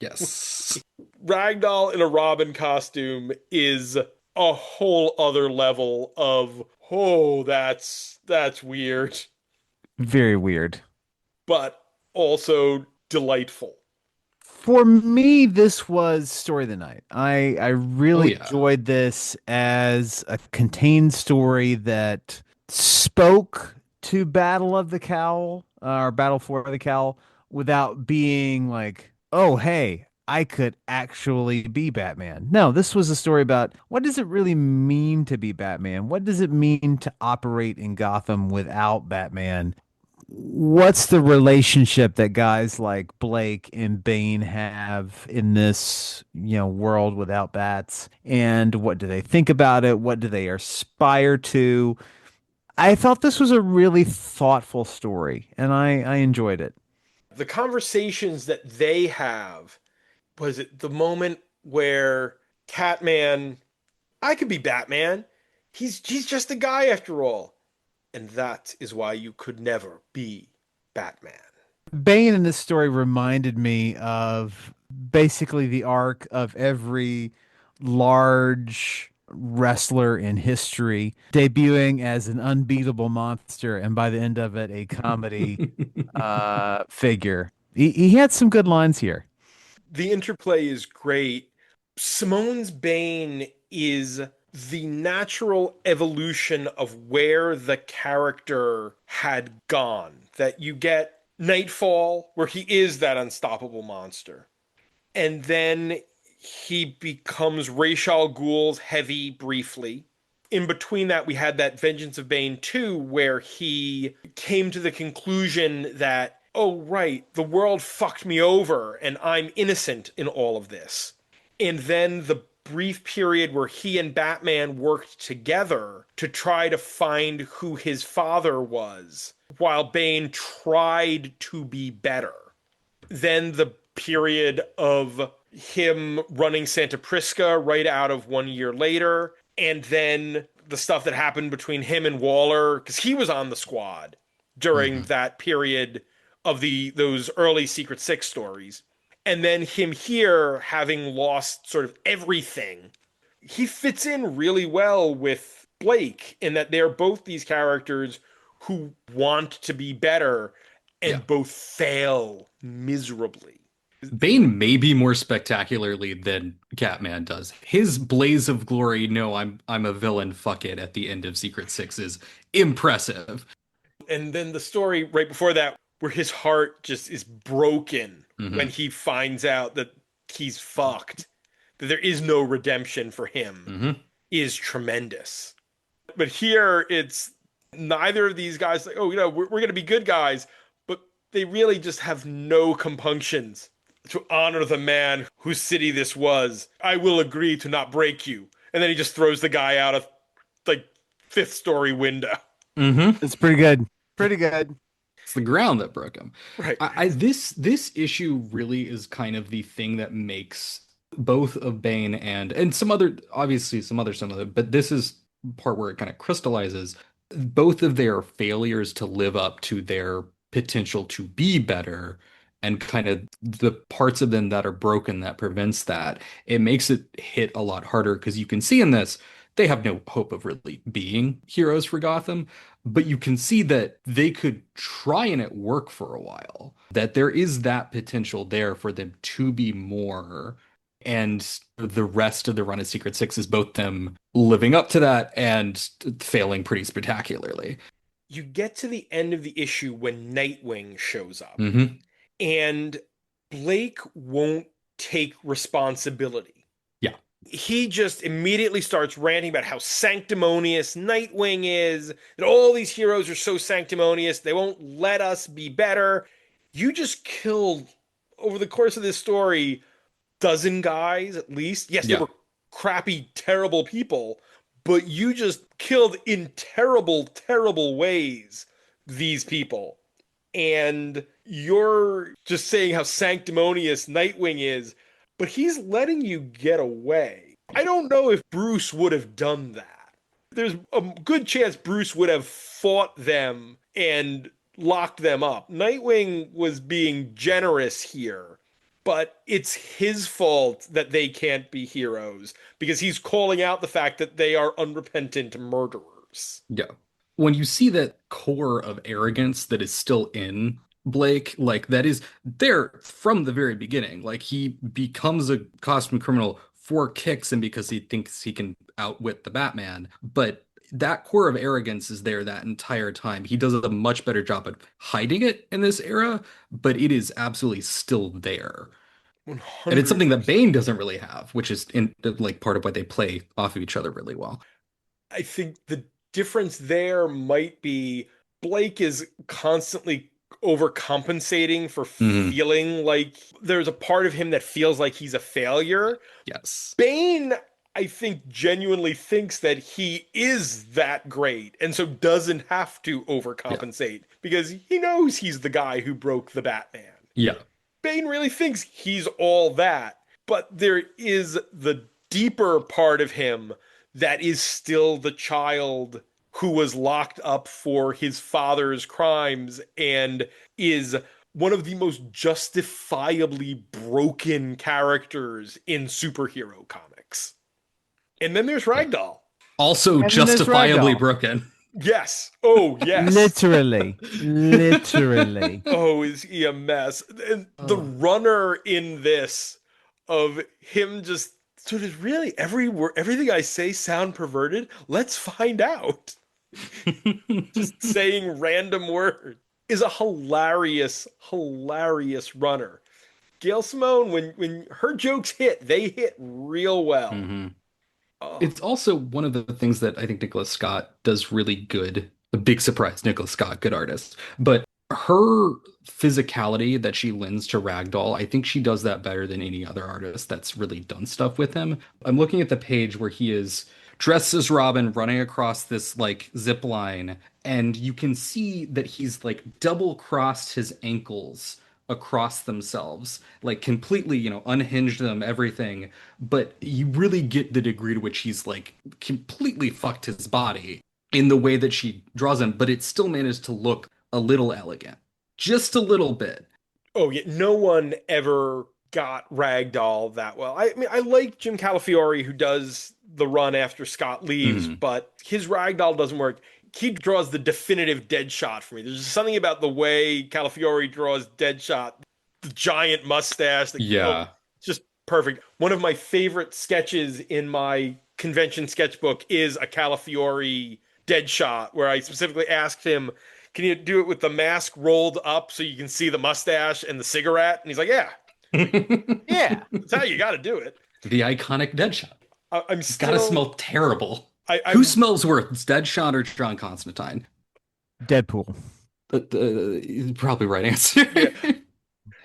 Speaker 4: Yes.
Speaker 2: Ragdoll in a Robin costume is a whole other level of, oh, that's weird,
Speaker 3: Very weird.
Speaker 2: but also delightful.
Speaker 3: For me, this was story of the night. I really
Speaker 4: Oh, yeah.
Speaker 3: enjoyed this as a contained story that spoke to Battle of the Cowl or Battle for the Cowl without being like, oh, hey, I could actually be Batman. No, this was a story about what does it really mean to be Batman? What does it mean to operate in Gotham without Batman? What's the relationship that guys like Blake and Bane have in this, world without bats? And what do they think about it? What do they aspire to? I thought this was a really thoughtful story, and I enjoyed it.
Speaker 2: The conversations that they have, was it the moment where Catman, I could be Batman. He's just a guy after all. And that is why you could never be Batman.
Speaker 3: Bane in this story reminded me of basically the arc of every large wrestler in history debuting as an unbeatable monster and by the end of it a comedy figure. He had some good lines here.
Speaker 2: The interplay is great. Simone's Bane is the natural evolution of where the character had gone. That you get Nightfall, where he is that unstoppable monster. And then he becomes Ra's al Ghul's Heavy briefly. In between that, we had that Vengeance of Bane 2, where he came to the conclusion that, oh, right, the world fucked me over and I'm innocent in all of this. And then the brief period where he and Batman worked together to try to find who his father was, while Bane tried to be better. Then the period of him running Santa Prisca right out of 1 year later, and then the stuff that happened between him and Waller, because he was on the squad during that period of those early Secret Six stories. And then him here having lost sort of everything. He fits in really well with Blake in that they're both these characters who want to be better
Speaker 4: Yeah.
Speaker 2: and both fail miserably.
Speaker 4: Bane may be more spectacularly than Catman does. His blaze of glory, no, I'm a villain, fuck it, at the end of Secret Six is impressive.
Speaker 2: And then the story right before that, where his heart just is broken when he finds out that he's fucked, that there is no redemption for him, is tremendous. But here, it's neither of these guys like, oh, we're going to be good guys, but they really just have no compunctions to honor the man whose city this was. I will agree to not break you. And then he just throws the guy out of like fifth story window.
Speaker 3: It's pretty good. Pretty good.
Speaker 4: It's the ground that broke him.
Speaker 2: Right.
Speaker 4: This issue really is kind of the thing that makes both of Bane and some other, obviously some other, but this is part where it kind of crystallizes both of their failures to live up to their potential to be better, and kind of the parts of them that are broken that prevents that. It makes it hit a lot harder because you can see in this they have no hope of really being heroes for Gotham, but you can see that they could try and it work for a while, that there is that potential there for them to be more. And the rest of the run of Secret Six is both them living up to that and failing pretty spectacularly.
Speaker 2: You get to the end of the issue when Nightwing shows up, and Blake won't take responsibility.
Speaker 4: Yeah.
Speaker 2: He just immediately starts ranting about how sanctimonious Nightwing is, that all these heroes are so sanctimonious, they won't let us be better. You just killed, over the course of this story, dozen guys at least. Yes, they were crappy, terrible people, but you just killed in terrible, terrible ways these people. And you're just saying how sanctimonious Nightwing is, but he's letting you get away. I don't know if Bruce would have done that. There's a good chance Bruce would have fought them and locked them up. Nightwing was being generous here, but it's his fault that they can't be heroes because he's calling out the fact that they are unrepentant murderers.
Speaker 4: Yeah. When you see that core of arrogance that is still in Blake, like that is there from the very beginning. Like he becomes a costume criminal for kicks and because he thinks he can outwit the Batman. But that core of arrogance is there that entire time. He does a much better job at hiding it in this era, but it is absolutely still there.
Speaker 2: 100%.
Speaker 4: And it's something that Bane doesn't really have, which is in like part of why they play off of each other really well.
Speaker 2: I think the difference there might be Blake is constantly overcompensating for feeling like there's a part of him that feels like he's a failure.
Speaker 4: Yes.
Speaker 2: Bane, I think, genuinely thinks that he is that great and so doesn't have to overcompensate because he knows he's the guy who broke the Batman.
Speaker 4: Yeah.
Speaker 2: Bane really thinks he's all that, but there is the deeper part of him that is still the child who was locked up for his father's crimes and is one of the most justifiably broken characters in superhero comics. And then there's Ragdoll.
Speaker 4: Also
Speaker 3: And
Speaker 4: justifiably
Speaker 3: Ragdoll.
Speaker 4: broken.
Speaker 2: Yes. Oh, yes.
Speaker 3: Literally. Literally.
Speaker 2: Oh, is he a mess? And the runner in this of him just sort of really everything I say sound perverted. Let's find out. Just saying random words is a hilarious runner. Gail Simone, when her jokes hit, they hit real well. Oh.
Speaker 4: It's also one of the things that I think Nicholas Scott does really good. A big surprise, Nicholas Scott, good artist. But her physicality that she lends to Ragdoll, I think she does that better than any other artist that's really done stuff with him. I'm looking at the page where he is dressed as Robin running across this like zip line, and you can see that he's like double crossed his ankles across themselves, like completely, unhinged them, everything. But you really get the degree to which he's like completely fucked his body in the way that she draws him, but it still managed to look a little elegant. just a little bit.
Speaker 2: Oh yeah, no one ever got Ragdoll that well. I mean, I like Jim Calafiore who does the run after Scott leaves,
Speaker 4: Mhm.
Speaker 2: but his Ragdoll doesn't work. He draws the definitive Deadshot for me. There's something about the way Calafiore draws Deadshot, the giant mustache,
Speaker 4: Yeah.
Speaker 2: just perfect. One of my favorite sketches in my convention sketchbook is a Calafiore Deadshot, where I specifically asked him, can you do it with the mask rolled up so you can see the mustache and the cigarette? And he's like, yeah,
Speaker 3: Yeah.
Speaker 2: that's how you got to do it.
Speaker 4: The iconic Deadshot.
Speaker 2: I'm
Speaker 4: It's got to
Speaker 2: still,
Speaker 4: smell terrible.
Speaker 2: I
Speaker 4: Who smells worse, Deadshot or John Constantine?
Speaker 3: Deadpool.
Speaker 4: Probably right answer.
Speaker 2: yeah,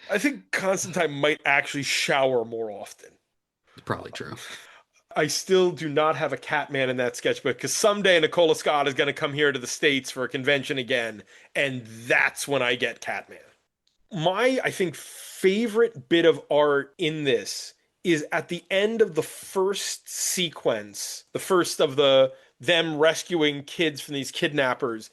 Speaker 2: I think Constantine might actually shower more often.
Speaker 4: Probably true.
Speaker 2: I still do not have a Catman in that sketchbook because someday Nicola Scott is going to come here to the States for a convention again, and that's when I get Catman. My, I think, favorite bit of art in this is at the end of the first sequence, the first of them rescuing kids from these kidnappers.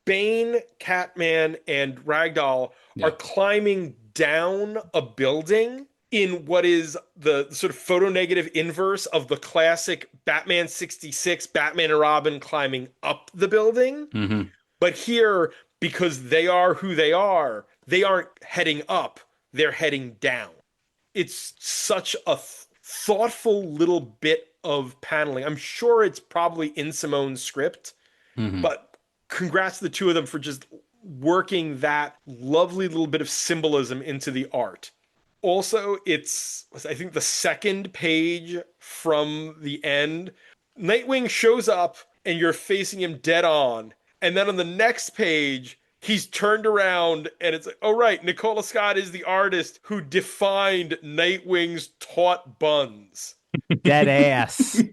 Speaker 2: Bane, Catman, and Ragdoll are
Speaker 4: Yeah.
Speaker 2: climbing down a building in what is the sort of photonegative inverse of the classic Batman 66, Batman and Robin climbing up the building.
Speaker 4: hmm
Speaker 2: But here, because they are who they aren't heading up, they're heading down. It's such a thoughtful little bit of paneling. I'm sure it's probably in Simone's script,
Speaker 4: hmm
Speaker 2: but congrats to the two of them for just working that lovely little bit of symbolism into the art. Also, it's, I think, the second page from the end. Nightwing shows up and you're facing him dead on. And then on the next page, he's turned around and it's like, oh, right, Nicola Scott is the artist who defined Nightwing's taut buns.
Speaker 3: Dead ass.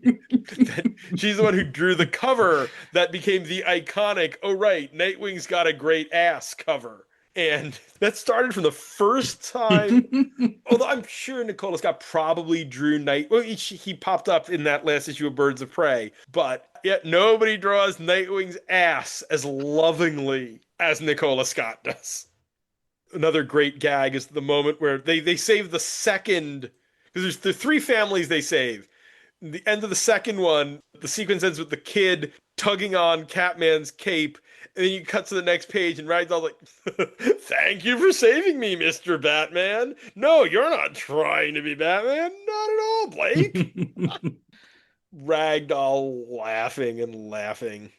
Speaker 2: She's the one who drew the cover that became the iconic, oh, right, Nightwing's got a great ass cover. And that started from the first time. Although I'm sure Nicola Scott probably drew Well, he popped up in that last issue of Birds of Prey. But yet nobody draws Nightwing's ass as lovingly as Nicola Scott does. Another great gag is the moment where they save the second. Because there's three families they save. The end of the second one, the sequence ends with the kid tugging on Catman's cape. And then you cut to the next page and Ragdoll's like, thank you for saving me, Mr. Batman. No, you're not trying to be Batman. Not at all, Blake. Ragdoll laughing and laughing.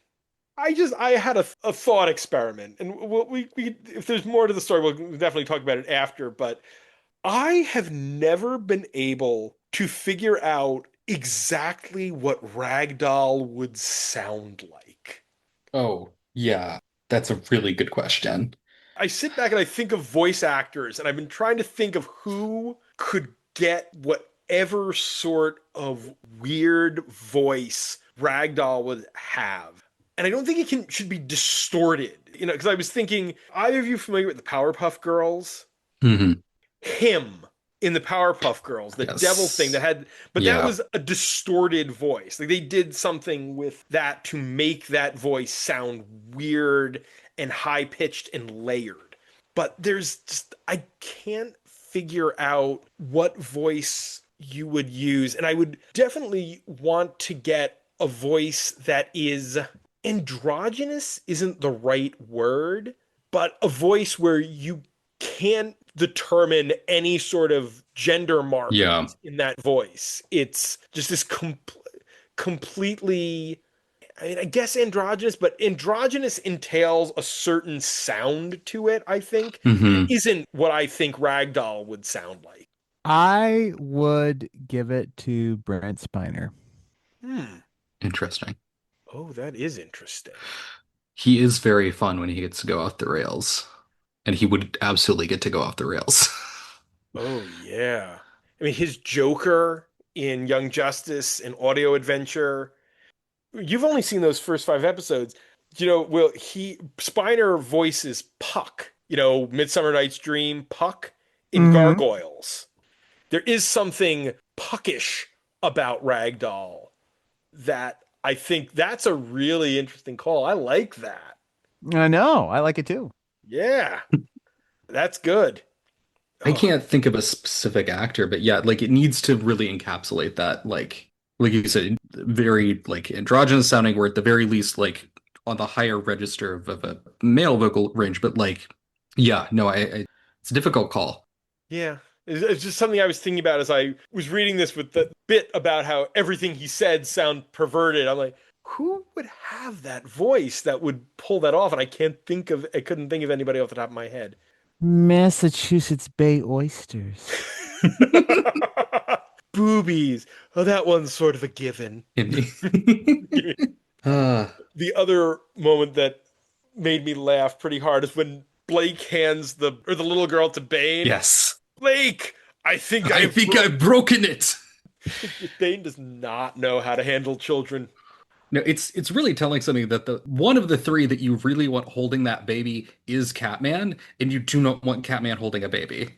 Speaker 2: I had a thought experiment. And we if there's more to the story, we'll definitely talk about it after. But I have never been able to figure out exactly what Ragdoll would sound like.
Speaker 4: Oh, yeah. That's a really good question.
Speaker 2: I sit back and I think of voice actors, and I've been trying to think of who could get whatever sort of weird voice Ragdoll would have. And I don't think it should be distorted, because I was thinking, either of you familiar with the Powerpuff Girls?
Speaker 4: hmm
Speaker 2: Him in the Powerpuff Girls, the
Speaker 4: Yes.
Speaker 2: devil thing but
Speaker 4: Yeah.
Speaker 2: that was a distorted voice. Like they did something with that to make that voice sound weird and high pitched and layered. But I can't figure out what voice you would use. And I would definitely want to get a voice that is androgynous, isn't the right word, but a voice where you can't determine any sort of gender markers
Speaker 4: Yeah.
Speaker 2: in that voice. It's just this completely, I mean, I guess androgynous, but androgynous entails a certain sound to it, I think.
Speaker 4: hmm
Speaker 2: It isn't what I think Ragdoll would sound like.
Speaker 3: I would give it to Brent Spiner.
Speaker 4: Interesting.
Speaker 2: Oh, that is interesting.
Speaker 4: He is very fun when he gets to go off the rails. And he would absolutely get to go off the rails.
Speaker 2: Oh, yeah. I mean, his Joker in Young Justice and Audio Adventure. You've only seen those first 5 episodes. Spiner voices Puck, Midsummer Night's Dream, Puck in
Speaker 3: Mhm.
Speaker 2: Gargoyles. There is something puckish about Ragdoll that I think that's a really interesting call. I like that.
Speaker 3: I know. I like it too.
Speaker 2: Yeah. That's good.
Speaker 4: I
Speaker 2: Oh,
Speaker 4: can't think of a specific actor, but yeah, like it needs to really encapsulate that, like you said, very like androgynous sounding, or at the very least, like on the higher register of a male vocal range. But like, yeah, no, it's a difficult call.
Speaker 2: yeah. It's just something I was thinking about as I was reading this with the bit about how everything he said sound perverted. I'm like, who would have that voice that would pull that off? And I couldn't think of anybody off the top of my head.
Speaker 3: Massachusetts Bay oysters.
Speaker 2: Boobies. Oh, that one's sort of a given.
Speaker 4: Uh,
Speaker 2: The other moment that made me laugh pretty hard is when Blake hands the little girl to Bane.
Speaker 4: yes.
Speaker 2: Blake, I think
Speaker 4: I think I've broken it.
Speaker 2: Bane does not know how to handle children.
Speaker 4: No, it's really telling something that the one of the three that you really want holding that baby is Catman, and you do not want Catman holding a baby.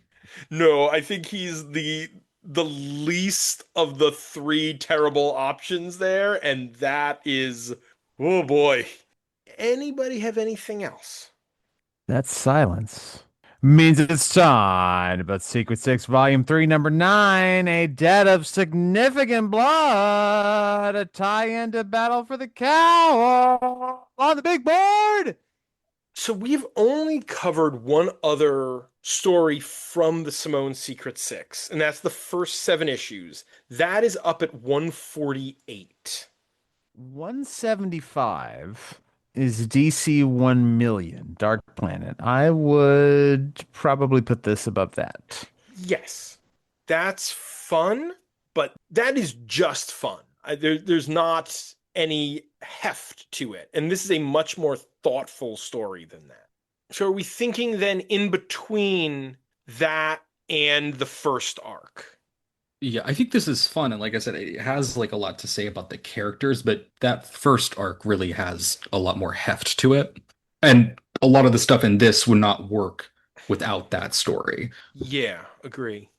Speaker 2: No, I think he's the least of the three terrible options there, and that is, oh boy. Anybody have anything else?
Speaker 3: That silence means it's time. But Secret Six, Volume 3, Number 9, A Debt of Significant Blood, a tie-in to Battle for the Cow on the big board.
Speaker 2: So we've only covered one other story from the Simone Secret Six, and that's the first 7 issues. That is up at 148.
Speaker 3: 175 is DC 1 million, Dark Planet. I would probably put this above that.
Speaker 2: Yes, that's fun, but that is just fun. There's not any heft to it. And this is a much more thoughtful story than that. So are we thinking then in between that and the first arc?
Speaker 4: Yeah, I think this is fun, and like I said, it has like a lot to say about the characters, but that first arc really has a lot more heft to it. And a lot of the stuff in this would not work without that story.
Speaker 2: Yeah, agree.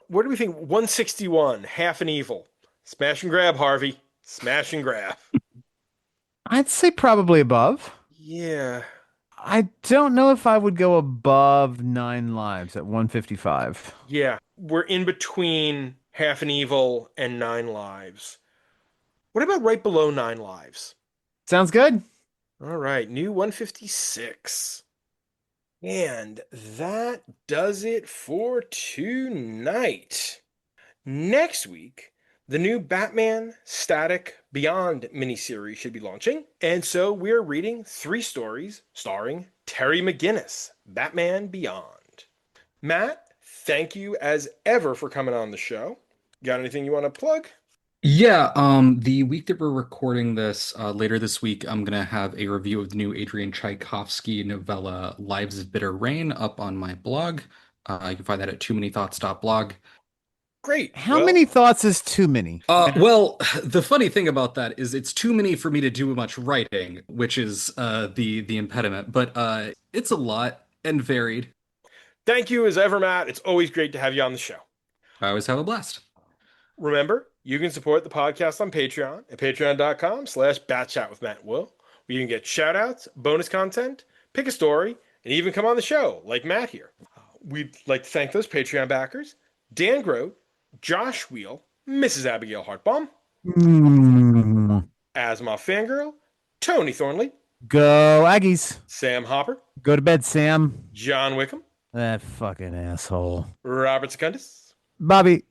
Speaker 2: What do we think? 161, Half an Evil. Smash and grab, Harvey. Smash and grab.
Speaker 3: I'd say probably above.
Speaker 2: Yeah.
Speaker 3: I don't know if I would go above 9 lives at 155.
Speaker 2: Yeah. We're in between Half an Evil and 9 lives. What about right below 9 lives?
Speaker 3: Sounds good.
Speaker 2: All right, new 156. And that does it for tonight. Next week, the new Batman Static Beyond miniseries should be launching. And so we're reading 3 stories starring Terry McGinnis, Batman Beyond. Matt, thank you as ever for coming on the show. Got anything you want to plug?
Speaker 4: Yeah, the week that we're recording this, later this week, I'm gonna have a review of the new Adrian Tchaikovsky novella Lives of Bitter Rain up on my blog. You can find that at toomanythoughts.blog.
Speaker 2: Great.
Speaker 3: How many thoughts is too many?
Speaker 4: Well, the funny thing about that is it's too many for me to do much writing, which is the impediment, but it's a lot and varied.
Speaker 2: Thank you as ever, Matt. It's always great to have you on the show.
Speaker 4: I always have a blast.
Speaker 2: Remember, you can support the podcast on Patreon at patreon.com/batchat with Matt and Will, where you can get shout outs, bonus content, pick a story, and even come on the show, like Matt here. We'd like to thank those Patreon backers: Dan Grote, Josh Wheel, Mrs. Abigail Hartbaum, Asma Fangirl, Tony Thornley,
Speaker 3: Go Aggies.
Speaker 2: Sam Hopper,
Speaker 3: Go to bed, Sam.
Speaker 2: John Wickham,
Speaker 3: That fucking asshole.
Speaker 2: Robert Secundus,
Speaker 3: Bobby,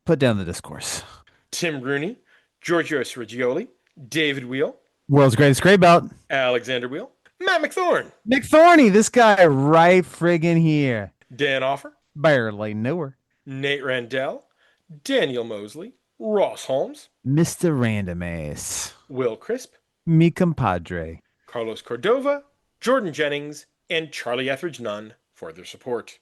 Speaker 3: put down the discourse.
Speaker 2: Tim Rooney, Giorgio Srigioli, David Wheel,
Speaker 3: World's greatest gray belt.
Speaker 2: Alexander Wheel, Matt McThorn,
Speaker 3: McThorny, this guy right friggin' here.
Speaker 2: Dan Offer,
Speaker 3: Barely knew her.
Speaker 2: Nate Randell, Daniel Mosley, Ross Holmes,
Speaker 3: Mr. Random Ace.
Speaker 2: Will Crisp,
Speaker 3: Me compadre.
Speaker 2: Carlos Cordova, Jordan Jennings, and Charlie Etheridge Nunn for their support.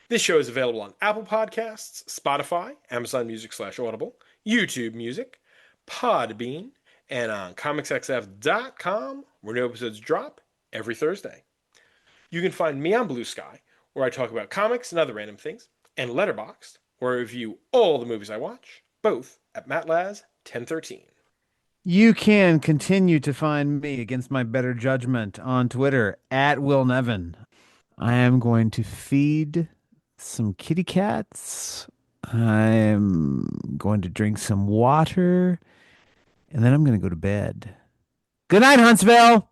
Speaker 2: This show is available on Apple Podcasts, Spotify, Amazon Music/Audible, YouTube Music, Podbean, and on comicsxf.com, where new episodes drop every Thursday. You can find me on Blue Sky, where I talk about comics and other random things, and Letterboxd, where I review all the movies I watch, both at MattLaz1013.
Speaker 3: You can continue to find me against my better judgment on Twitter at Will Nevin. I am going to feed some kitty cats. I'm going to drink some water, and then I'm going to go to bed. Good night, Huntsville.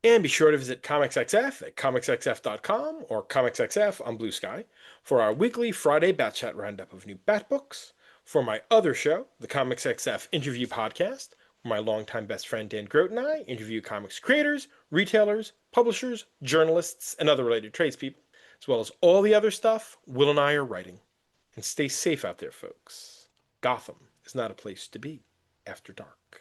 Speaker 2: And be sure to visit ComicsXF at comicsxf.com or ComicsXF on Blue Sky for our weekly Friday Bat Chat roundup of new Bat books. For my other show, the ComicsXF Interview Podcast, where my longtime best friend Dan Grote and I interview comics creators, retailers, publishers, journalists, and other related tradespeople, as well as all the other stuff Will and I are writing. And stay safe out there, folks. Gotham is not a place to be after dark.